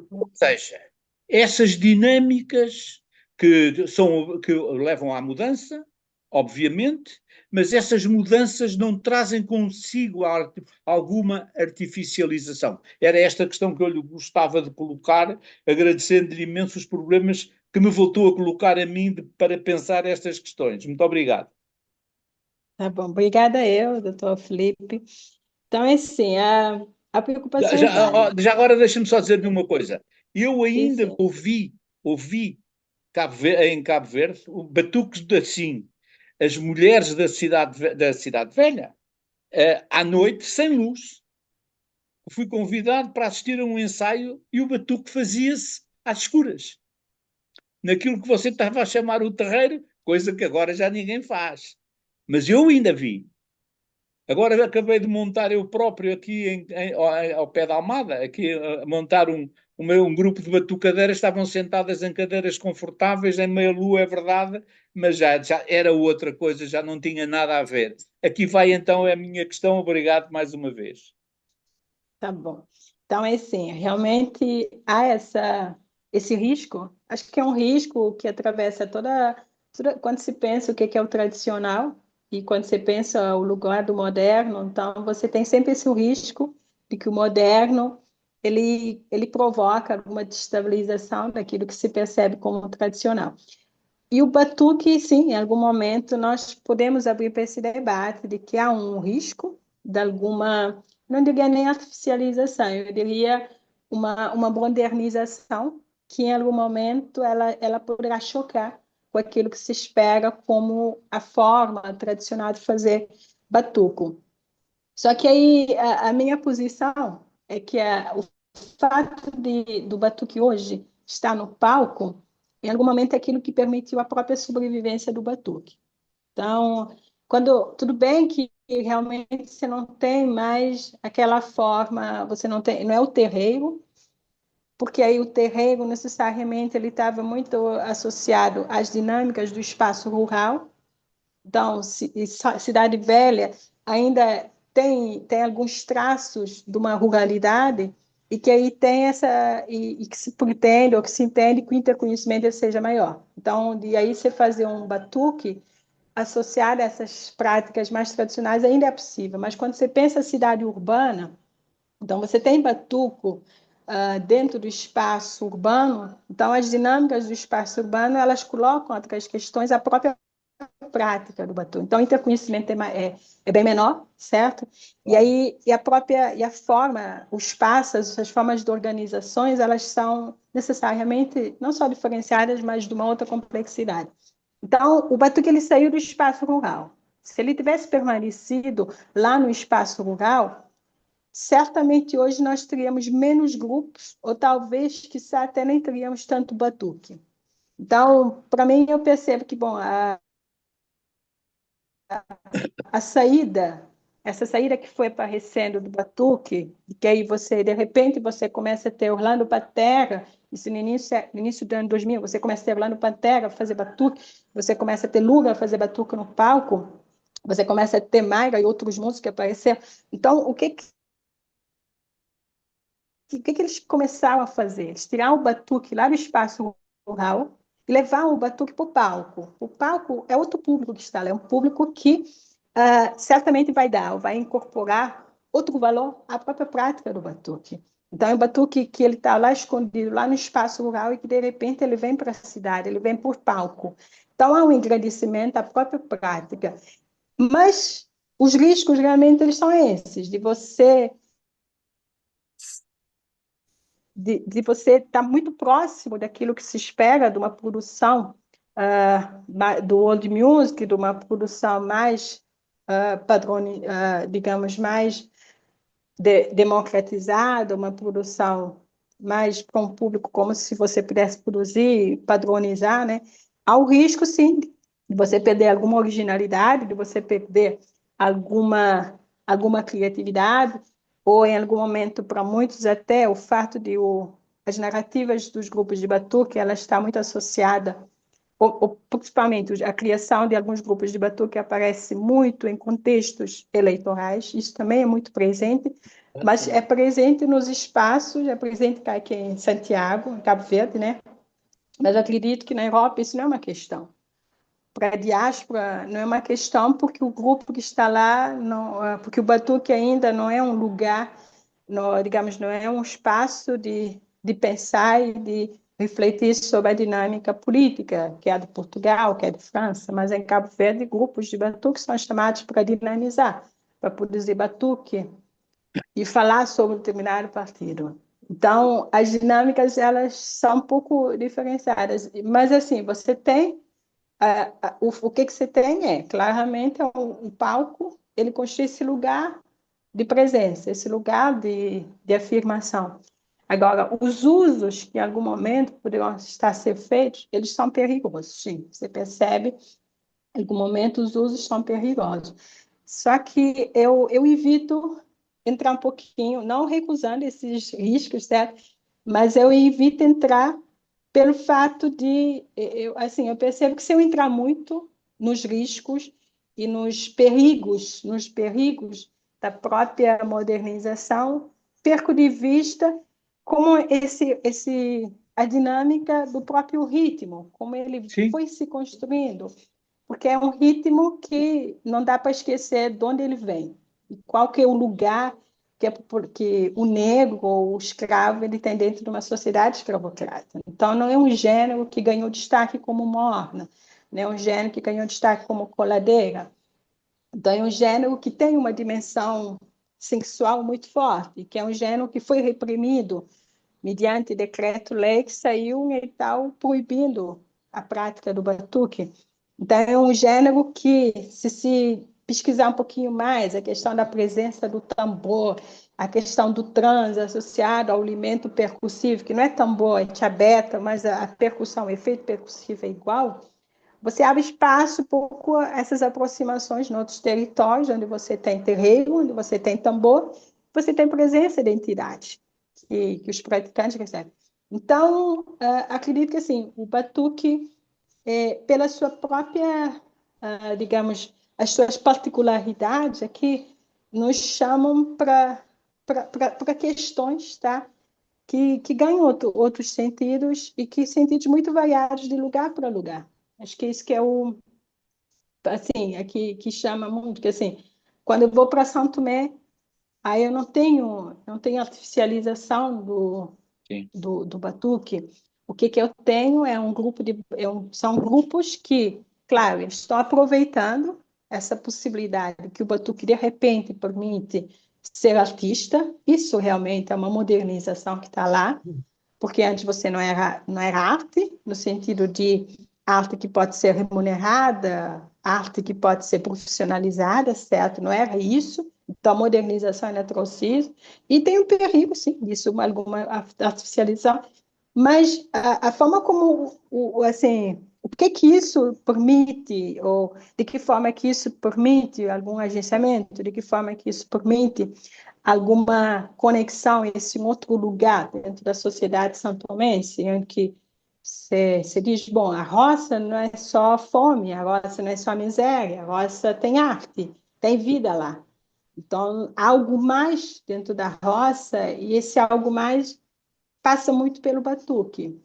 Ou seja, essas dinâmicas que levam à mudança, obviamente, mas essas mudanças não trazem consigo alguma artificialização. Era esta questão que eu lhe gostava de colocar, agradecendo-lhe imenso os problemas que me voltou a colocar a mim para pensar estas questões. Muito obrigado. Tá bom, obrigada eu, doutor Felipe. Então, assim, a preocupação é válida. Já agora deixa-me só dizer-lhe uma coisa. Eu Sim, ainda sim. ouvi em Cabo Verde batuques assim, as mulheres da cidade Velha, à noite, sem luz. Fui convidado para assistir a um ensaio e o batuque fazia-se às escuras. Naquilo que você estava a chamar o terreiro, coisa que agora já ninguém faz. Mas eu ainda vi. Agora acabei de montar eu próprio aqui ao pé da Almada, aqui a montar um grupo de batucadeiras, estavam sentadas em cadeiras confortáveis, em meia-lua, é verdade, mas já era outra coisa, já não tinha nada a ver. Aqui vai então a minha questão, obrigado mais uma vez. Tá bom. Então, é assim, realmente há esse risco, acho que é um risco que atravessa quando se pensa o que é o tradicional e quando você pensa o lugar do moderno, então você tem sempre esse risco de que o moderno ele provoca alguma destabilização daquilo que se percebe como tradicional. E o batuque, sim, em algum momento nós podemos abrir para esse debate de que há um risco de alguma, não diria nem artificialização, eu diria uma modernização que em algum momento ela poderá chocar com aquilo que se espera como a forma tradicional de fazer batuco. Só que aí a minha posição é que o fato do batuque hoje estar no palco, em algum momento é aquilo que permitiu a própria sobrevivência do batuque. Então, tudo bem que realmente você não tem mais aquela forma, você não é o terreiro, porque aí o terreiro necessariamente ele estava muito associado às dinâmicas do espaço rural. Então, Cidade Velha ainda tem alguns traços de uma ruralidade e que aí tem e que se pretende ou que se entende que o interconhecimento seja maior. Então, de aí você fazer um batuque associado a essas práticas mais tradicionais ainda é possível, mas quando você pensa cidade urbana, então você tem batuco dentro do espaço urbano, então as dinâmicas do espaço urbano elas colocam outras questões, a própria prática do batuque. Então, o interconhecimento é bem menor, certo? E aí, a forma, os passos, as formas de organizações, elas são necessariamente não só diferenciadas, mas de uma outra complexidade. Então, o batuque ele saiu do espaço rural. Se ele tivesse permanecido lá no espaço rural, certamente hoje nós teríamos menos grupos, ou talvez, quiçá, até nem teríamos tanto batuque. Então, para mim, eu percebo que, bom, essa saída que foi aparecendo do batuque, que aí você, de repente, você começa a ter Orlando Patera Isso no início do ano 2000, você começa a ter lá no Pantera fazer batuque, você começa a ter Lula fazer batuque no palco, você começa a ter Mayra e outros músicos que apareceram. Então, o que eles começaram a fazer? Eles tiraram o batuque lá do espaço rural e levaram o batuque para o palco. O palco é outro público que está lá, é um público que certamente vai incorporar outro valor à própria prática do batuque. Então, é um batuque que ele está lá escondido, lá no espaço rural, e que, de repente, ele vem para a cidade, ele vem por palco. Então, há um engrandecimento à própria prática. Mas os riscos, realmente, eles são esses, de você estar muito próximo daquilo que se espera de uma produção do old music, de uma produção mais digamos, mais democratizada, uma produção mais para um público como se você pudesse produzir, padronizar, né? Há o risco, sim, de você perder alguma originalidade, de você perder alguma criatividade, ou em algum momento, para muitos até, o fato de as narrativas dos grupos de batuque, ela está muito associada, ou principalmente a criação de alguns grupos de batuque aparece muito em contextos eleitorais, isso também é muito presente, mas é presente nos espaços, é presente aqui em Santiago, em Cabo Verde, né? Mas acredito que na Europa isso não é uma questão. Para a diáspora não é uma questão, porque o grupo que está lá, porque o batuque ainda não é um lugar, digamos, não é um espaço de pensar e de refletir sobre a dinâmica política, que é a de Portugal, que é de França, mas em Cabo Verde, grupos de batuque são chamados para dinamizar, para produzir batuque e falar sobre um determinado partido. Então, as dinâmicas, elas são um pouco diferenciadas, mas assim, você tem o que você tem claramente, um palco, ele constitui esse lugar de presença, esse lugar de afirmação. Agora, os usos que em algum momento poderão estar a ser feitos, eles são perigosos, sim. Você percebe, em algum momento, os usos são perigosos. Só que eu evito entrar um pouquinho, não recusando esses riscos, certo? Mas eu evito entrar pelo fato eu percebo que se eu entrar muito nos riscos e nos perigos da própria modernização, perco de vista como a dinâmica do próprio ritmo, como ele Sim, foi se construindo, porque é um ritmo que não dá para esquecer de onde ele vem, e qual que é o lugar que o negro ou o escravo ele tem dentro de uma sociedade escravocrata. Então, não é um gênero que ganhou destaque como morna, não é um gênero que ganhou destaque como coladeira. Então, é um gênero que tem uma dimensão sexual muito forte, que é um gênero que foi reprimido mediante decreto-lei que saiu e tal, proibindo a prática do batuque. Então, é um gênero que, se pesquisar um pouquinho mais, a questão da presença do tambor, a questão do trans associado ao elemento percussivo, que não é tambor, é tchabeta, mas a percussão, o efeito percussivo é igual, você abre espaço um pouco a essas aproximações em outros territórios, onde você tem terreiro, onde você tem tambor, você tem presença de entidade que os praticantes recebem. Então, acredito que assim, o batuque, pela sua própria, digamos, as suas particularidades aqui, nos chamam para questões, tá? Que ganham outros sentidos e que sentidos muito variados de lugar para lugar. Acho que isso que é assim, aqui que chama muito, que assim, quando eu vou para São Tomé, aí eu não tenho artificialização sim. do batuque. O que eu tenho é um grupo são grupos que, claro, eles estão aproveitando essa possibilidade que o batuque de repente permite ser artista. Isso realmente é uma modernização que está lá, porque antes você não era arte, no sentido de arte que pode ser remunerada, arte que pode ser profissionalizada, certo? Não era isso. Então, a modernização ela trouxe isso. E tem um perigo, sim, disso, alguma artificialização. Mas a forma como, assim, o que isso permite, ou de que forma que isso permite algum agenciamento, de que forma que isso permite alguma conexão a esse outro lugar dentro da sociedade santomense, em que você diz, bom, a roça não é só fome, a roça não é só miséria, a roça tem arte, tem vida lá. Então, há algo mais dentro da roça, e esse algo mais passa muito pelo batuque.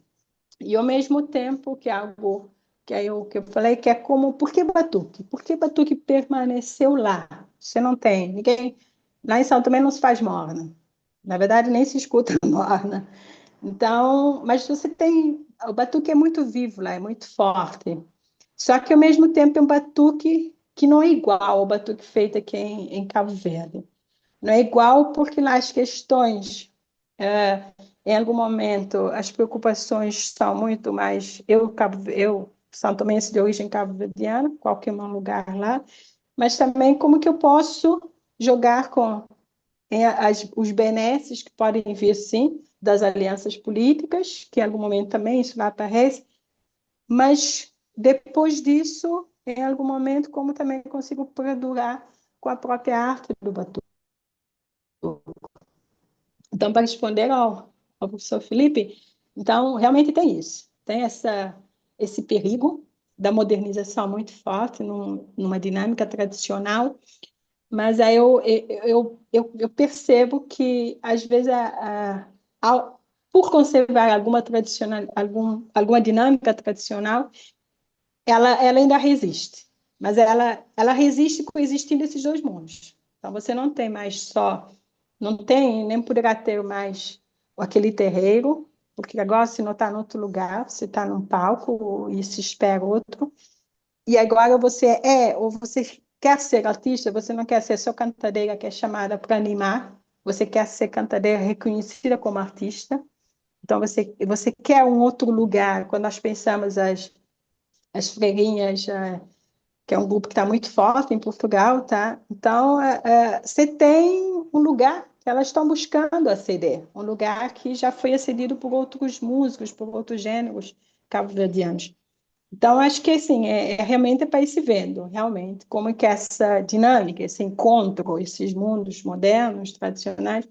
E ao mesmo tempo que é algo que eu falei, que é como, por que batuque? Por que batuque permaneceu lá? Você não tem, ninguém, lá em São Tomé não se faz morna. Na verdade, nem se escuta morna. Então, mas você tem, o batuque é muito vivo lá, é muito forte. Só que ao mesmo tempo é um batuque que não é igual ao batuque feito aqui em Cabo Verde. Não é igual porque lá as questões, em algum momento, as preocupações são muito mais. Eu São Tomense de origem cabo-verdiana, qualquer lugar lá, mas também como que eu posso jogar com os benesses que podem vir, sim, das alianças políticas, que em algum momento também isso vai aparecer, mas depois disso, em algum momento, como também consigo perdurar com a própria arte do batuque. Então, para responder ao professor Felipe, então, realmente tem isso. Tem esse perigo da modernização muito forte numa dinâmica tradicional, mas aí eu percebo que, às vezes, por conservar alguma dinâmica tradicional, ela ainda resiste. Mas ela resiste coexistindo esses dois mundos. Então, você não tem mais só, não tem, nem poderá ter mais aquele terreiro, porque agora se não está em outro lugar, você está num palco e se espera outro. E agora ou você quer ser artista, você não quer ser só cantadeira que é chamada para animar, você quer ser cantadeira reconhecida como artista. Então, você quer um outro lugar. Quando nós pensamos as freirinhas, que é um grupo que está muito forte em Portugal, tá? Então, você tem um lugar que elas estão buscando aceder, um lugar que já foi acedido por outros músicos, por outros gêneros cabo-verdianos. Então, acho que assim, realmente para ir se vendo, realmente, como é que essa dinâmica, esse encontro, esses mundos modernos, tradicionais,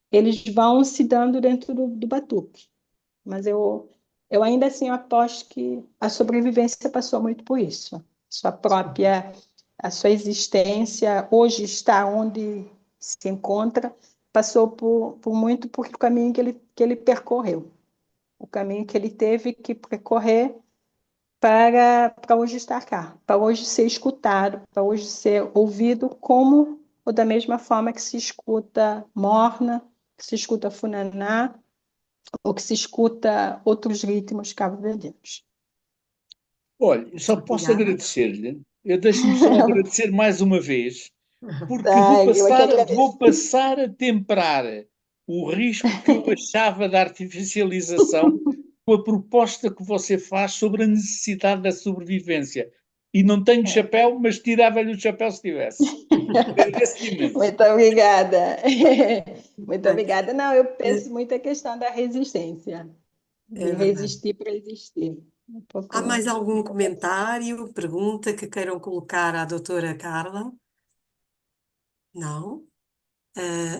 eles vão se dando dentro do batuque. Mas eu ainda assim aposto que a sobrevivência passou muito por isso. A sua existência, hoje está onde se encontra, passou por muito por o caminho que ele percorreu, o caminho que ele teve que percorrer para hoje estar cá, para hoje ser escutado, para hoje ser ouvido como ou da mesma forma que se escuta morna, que se escuta funaná, ou que se escuta outros ritmos cabo-verdianos. Olha, só posso Obrigada. agradecer-lhe. Eu deixo-me só agradecer mais uma vez, porque Eu é que vou agradeço. passar a temperar o risco que eu achava da artificialização com a proposta que você faz sobre a necessidade da sobrevivência. E não tenho chapéu, mas tirava-lhe o chapéu se tivesse. Agradeço imenso. Muito obrigada. Muito Bem, obrigada. Não, eu penso muito a questão da resistência, de é verdade. resistir para existir. Um Há pouco. mais algum comentário, pergunta que queiram colocar à doutora Carla? Não?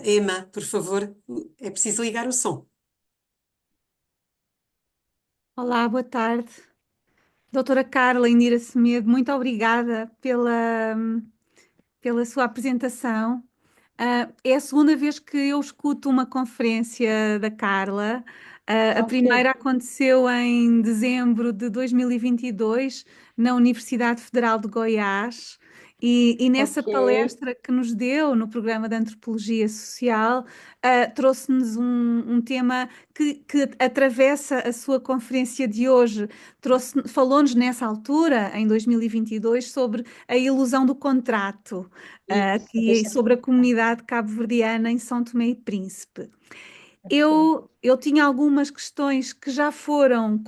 Emma, por favor, é preciso ligar o som. Olá, boa tarde. Doutora Carla Indira Semedo, muito obrigada pela sua apresentação. É a segunda vez que eu escuto uma conferência da Carla. A Ok, primeira aconteceu em dezembro de 2022, na Universidade Federal de Goiás, e nessa ok. palestra que nos deu no programa de Antropologia Social, trouxe-nos um tema que atravessa a sua conferência de hoje. Falou-nos nessa altura, em 2022, sobre a ilusão do contrato Isso, aqui deixa sobre a comunidade cabo-verdiana em São Tomé e Príncipe. Eu tinha algumas questões que já foram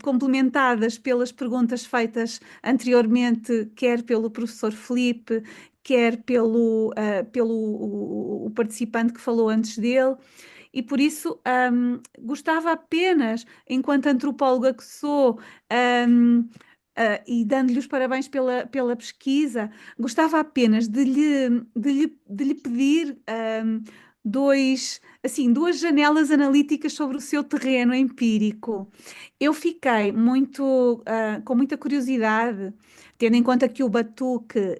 complementadas pelas perguntas feitas anteriormente, quer pelo professor Felipe, quer pelo o participante que falou antes dele. E por isso gostava apenas, enquanto antropóloga que sou, e dando-lhe os parabéns pela pesquisa, gostava apenas de lhe pedir duas janelas analíticas sobre o seu terreno empírico. Eu fiquei com muita curiosidade, tendo em conta que o batuque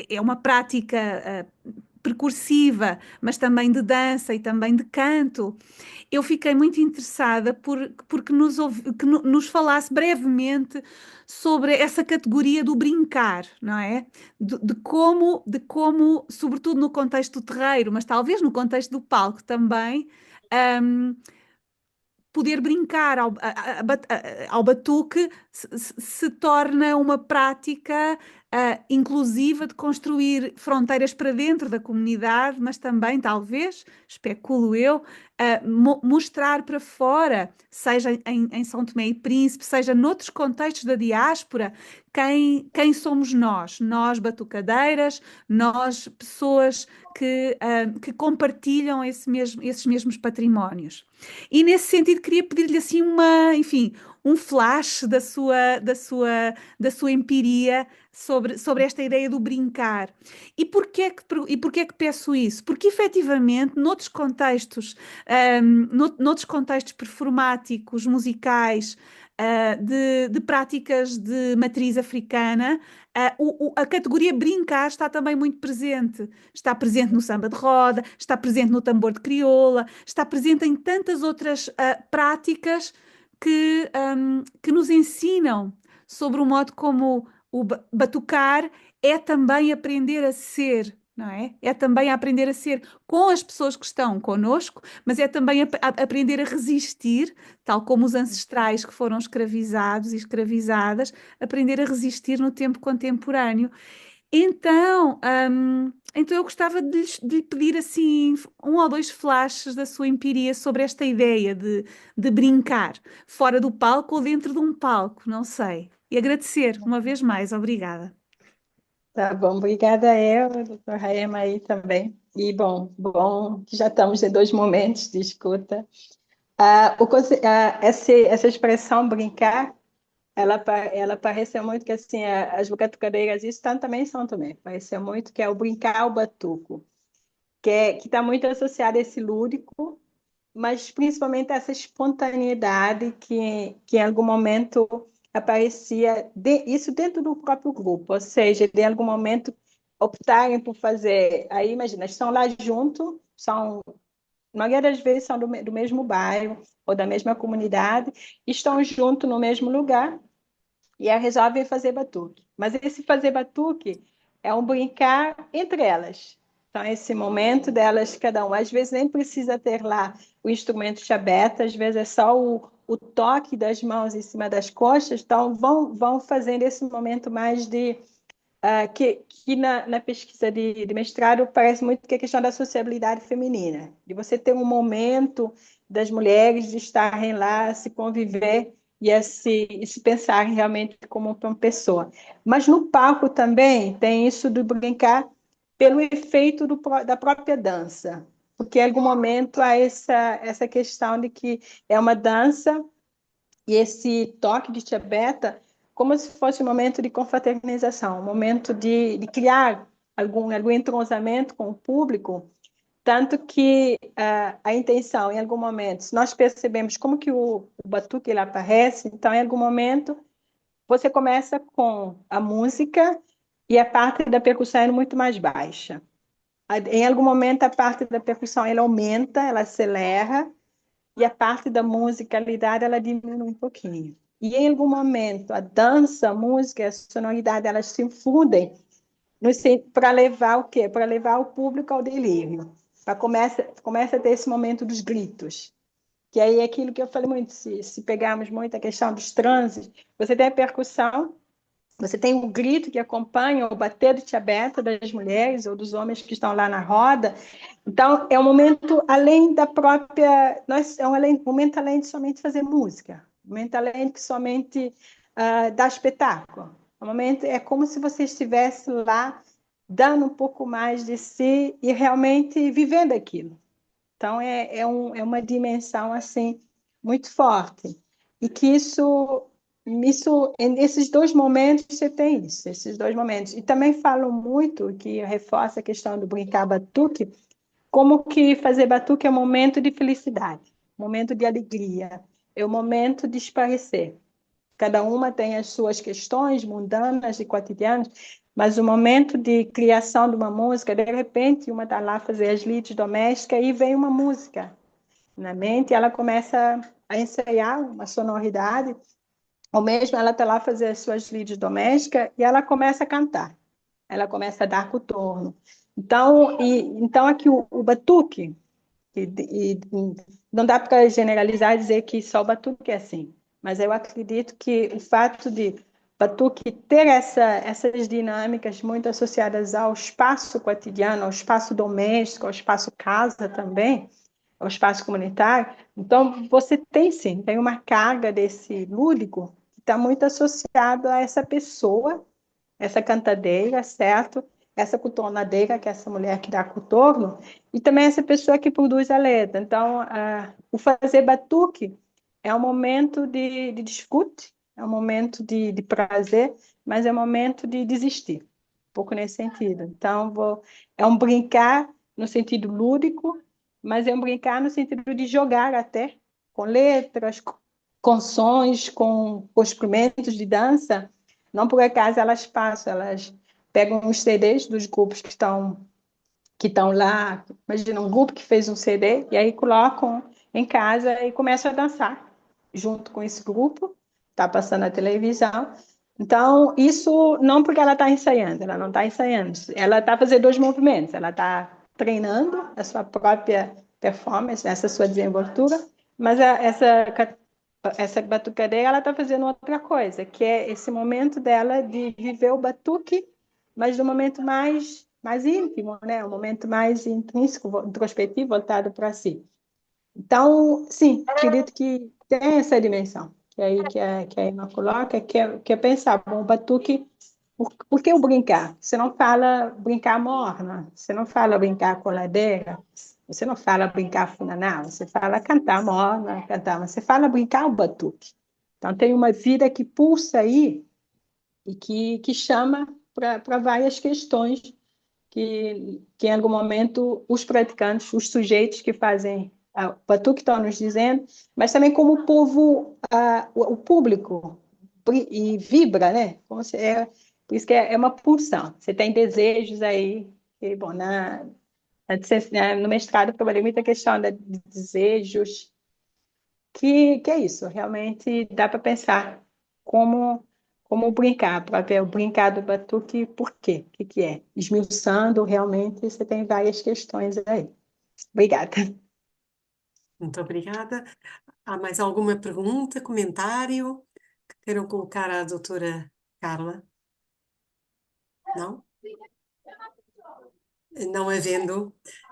é uma prática percursiva, mas também de dança e também de canto. Eu fiquei muito interessada porque nos falasse brevemente sobre essa categoria do brincar, não é? De como, sobretudo no contexto do terreiro, mas talvez no contexto do palco também, hum, poder brincar ao batuque se torna uma prática inclusiva de construir fronteiras para dentro da comunidade, mas também, talvez, especulo eu, mostrar para fora, seja em São Tomé e Príncipe, seja noutros contextos da diáspora, quem somos nós batucadeiras, nós pessoas que compartilham esses mesmos patrimónios. E nesse sentido queria pedir-lhe assim enfim, um flash da sua empiria sobre esta ideia do brincar. E porquê que peço isso? Porque efetivamente, noutros contextos performáticos, musicais, de práticas de matriz africana, a categoria brincar está também muito presente. Está presente no samba de roda, está presente no tambor de crioula, está presente em tantas outras práticas que nos ensinam sobre o modo como o batucar é também aprender a ser, não é? É também aprender a ser com as pessoas que estão connosco, mas é também aprender a resistir, tal como os ancestrais que foram escravizados e escravizadas, aprender a resistir no tempo contemporâneo. Então eu gostava de lhe pedir assim um ou dois flashes da sua empiria sobre esta ideia de brincar fora do palco ou dentro de um palco, não sei. E agradecer uma vez mais, obrigada. Tá bom, obrigada eu, doutor Raema aí também. E bom que já estamos em dois momentos de escuta. Essa expressão brincar, ela pareceu muito que assim, as batucadeiras, isso também em São Tomé, pareceu muito que é o brincar ao batuco, que está muito associado a esse lúdico, mas principalmente essa espontaneidade que em algum momento aparecia, isso dentro do próprio grupo, ou seja, de algum momento optarem por fazer, aí imagina, estão lá junto, a maioria das vezes são do mesmo bairro ou da mesma comunidade, estão juntos no mesmo lugar e aí resolvem fazer batuque. Mas esse fazer batuque é um brincar entre elas. Então, esse momento delas, cada um, às vezes nem precisa ter lá o instrumento de aberta, às vezes é só o toque das mãos em cima das coxas, então vão fazendo esse momento mais de que na pesquisa de mestrado parece muito que é a questão da sociabilidade feminina, de você ter um momento das mulheres de estarem lá, se conviver e se pensarem realmente como uma pessoa. Mas no palco também tem isso do brincar pelo efeito da própria dança, porque em algum momento há essa questão de que é uma dança e esse toque de tiabeta como se fosse um momento de confraternização, um momento de criar algum entrosamento com o público, tanto que a intenção, em algum momento, se nós percebemos como que o batuque ele aparece, então, em algum momento, você começa com a música e a parte da percussão é muito mais baixa. Em algum momento, a parte da percussão ela aumenta, ela acelera, e a parte da musicalidade ela diminui um pouquinho. E em algum momento a dança, a música, a sonoridade elas se fundem para levar o quê? Para levar o público ao delírio. Começa a ter esse momento dos gritos. Que aí é aquilo que eu falei muito, se pegarmos muito a questão dos transes, você tem a percussão, você tem um grito que acompanha o bater do tiabeta das mulheres ou dos homens que estão lá na roda. Então, é um momento além da própria... É um momento além de somente fazer música. Um momento além de somente dar espetáculo. Um momento é como se você estivesse lá dando um pouco mais de si e realmente vivendo aquilo. Então, é uma dimensão assim muito forte. E que isso nesses dois momentos você tem isso, esses dois momentos. E também falo muito, que reforça a questão do brincar batuque, como que fazer batuque é um momento de felicidade, momento de alegria, é o momento de esparecer. Cada uma tem as suas questões mundanas e cotidianas, mas o momento de criação de uma música, de repente, uma está lá a fazer as lides domésticas e vem uma música na mente, e ela começa a ensaiar uma sonoridade, ou mesmo ela está lá a fazer as suas lides domésticas e ela começa a cantar, ela começa a dar cotorno. Então aqui o batuque, e não dá para generalizar e dizer que só o batuque é assim, mas eu acredito que o fato de batuque ter essas dinâmicas muito associadas ao espaço cotidiano, ao espaço doméstico, ao espaço casa também, ao espaço comunitário, então você tem sim, tem uma carga desse lúdico que está muito associado a essa pessoa, essa cantadeira, certo? Essa cotornadeira, que é essa mulher que dá cotorno, e também essa pessoa que produz a letra. Então, o fazer batuque é um momento de desfrute, é um momento de prazer, mas é um momento de desistir, um pouco nesse sentido. Então, é um brincar no sentido lúdico, mas é um brincar no sentido de jogar até, com letras, com sons, com experimentos de dança. Não por acaso elas passam, elas pegam os CDs dos grupos que estão lá, imagina um grupo que fez um CD, e aí colocam em casa e começam a dançar junto com esse grupo, está passando na televisão. Então, isso não porque ela está ensaiando, ela não está ensaiando, ela está fazendo dois movimentos, ela está treinando a sua própria performance, essa sua desenvoltura, mas essa batucadeira, ela está fazendo outra coisa, que é esse momento dela de viver o batuque, mas no momento mais íntimo, né? Um momento mais intrínseco, introspectivo, voltado para si. Então, sim, acredito que tem essa dimensão, que aí que a Emma coloca, que é pensar, bom, o batuque, por que o brincar? Você não fala brincar morna, você não fala brincar coladeira, você não fala brincar funaná, você fala cantar morna, cantar, mas você fala brincar o batuque. Então, tem uma vida que pulsa aí e que chama para várias questões que em algum momento os praticantes, os sujeitos que fazem o batuque estão nos dizendo, mas também como o povo, o público, e vibra, né? Por isso que é uma pulsão. Você tem desejos aí, que, bom, no mestrado eu trabalhei muita questão de desejos, que é isso, realmente dá para pensar como brincar, para ver o brincar do batuque, por quê? O que é? Esmiuçando, realmente, você tem várias questões aí. Obrigada. Muito obrigada. Há mais alguma pergunta, comentário que queiram colocar à doutora Carla? Não? Não havendo,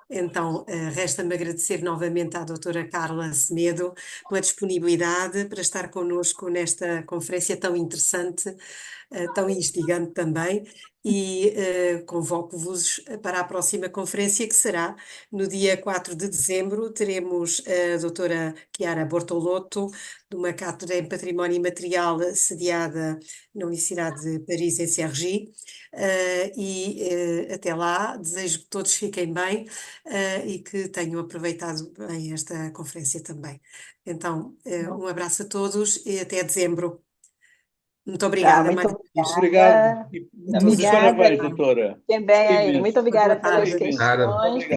então resta-me agradecer novamente à doutora Carla Semedo pela disponibilidade para estar connosco nesta conferência tão interessante, tão instigante também, e convoco-vos para a próxima conferência, que será no dia 4 de dezembro. Teremos a doutora Chiara Bortolotto, de uma cátedra em Património Imaterial sediada na Universidade de Paris, em Cergy, até lá desejo que todos fiquem bem, e que tenham aproveitado bem esta conferência também. Então, um abraço a todos e até dezembro. Muito obrigada Muito mais uma vez. Obrigado. obrigada. E muitos Obrigada. parabéns, doutora. Fiquem bem aí. Imenso. Muito obrigada Boa pelas tarde. questões.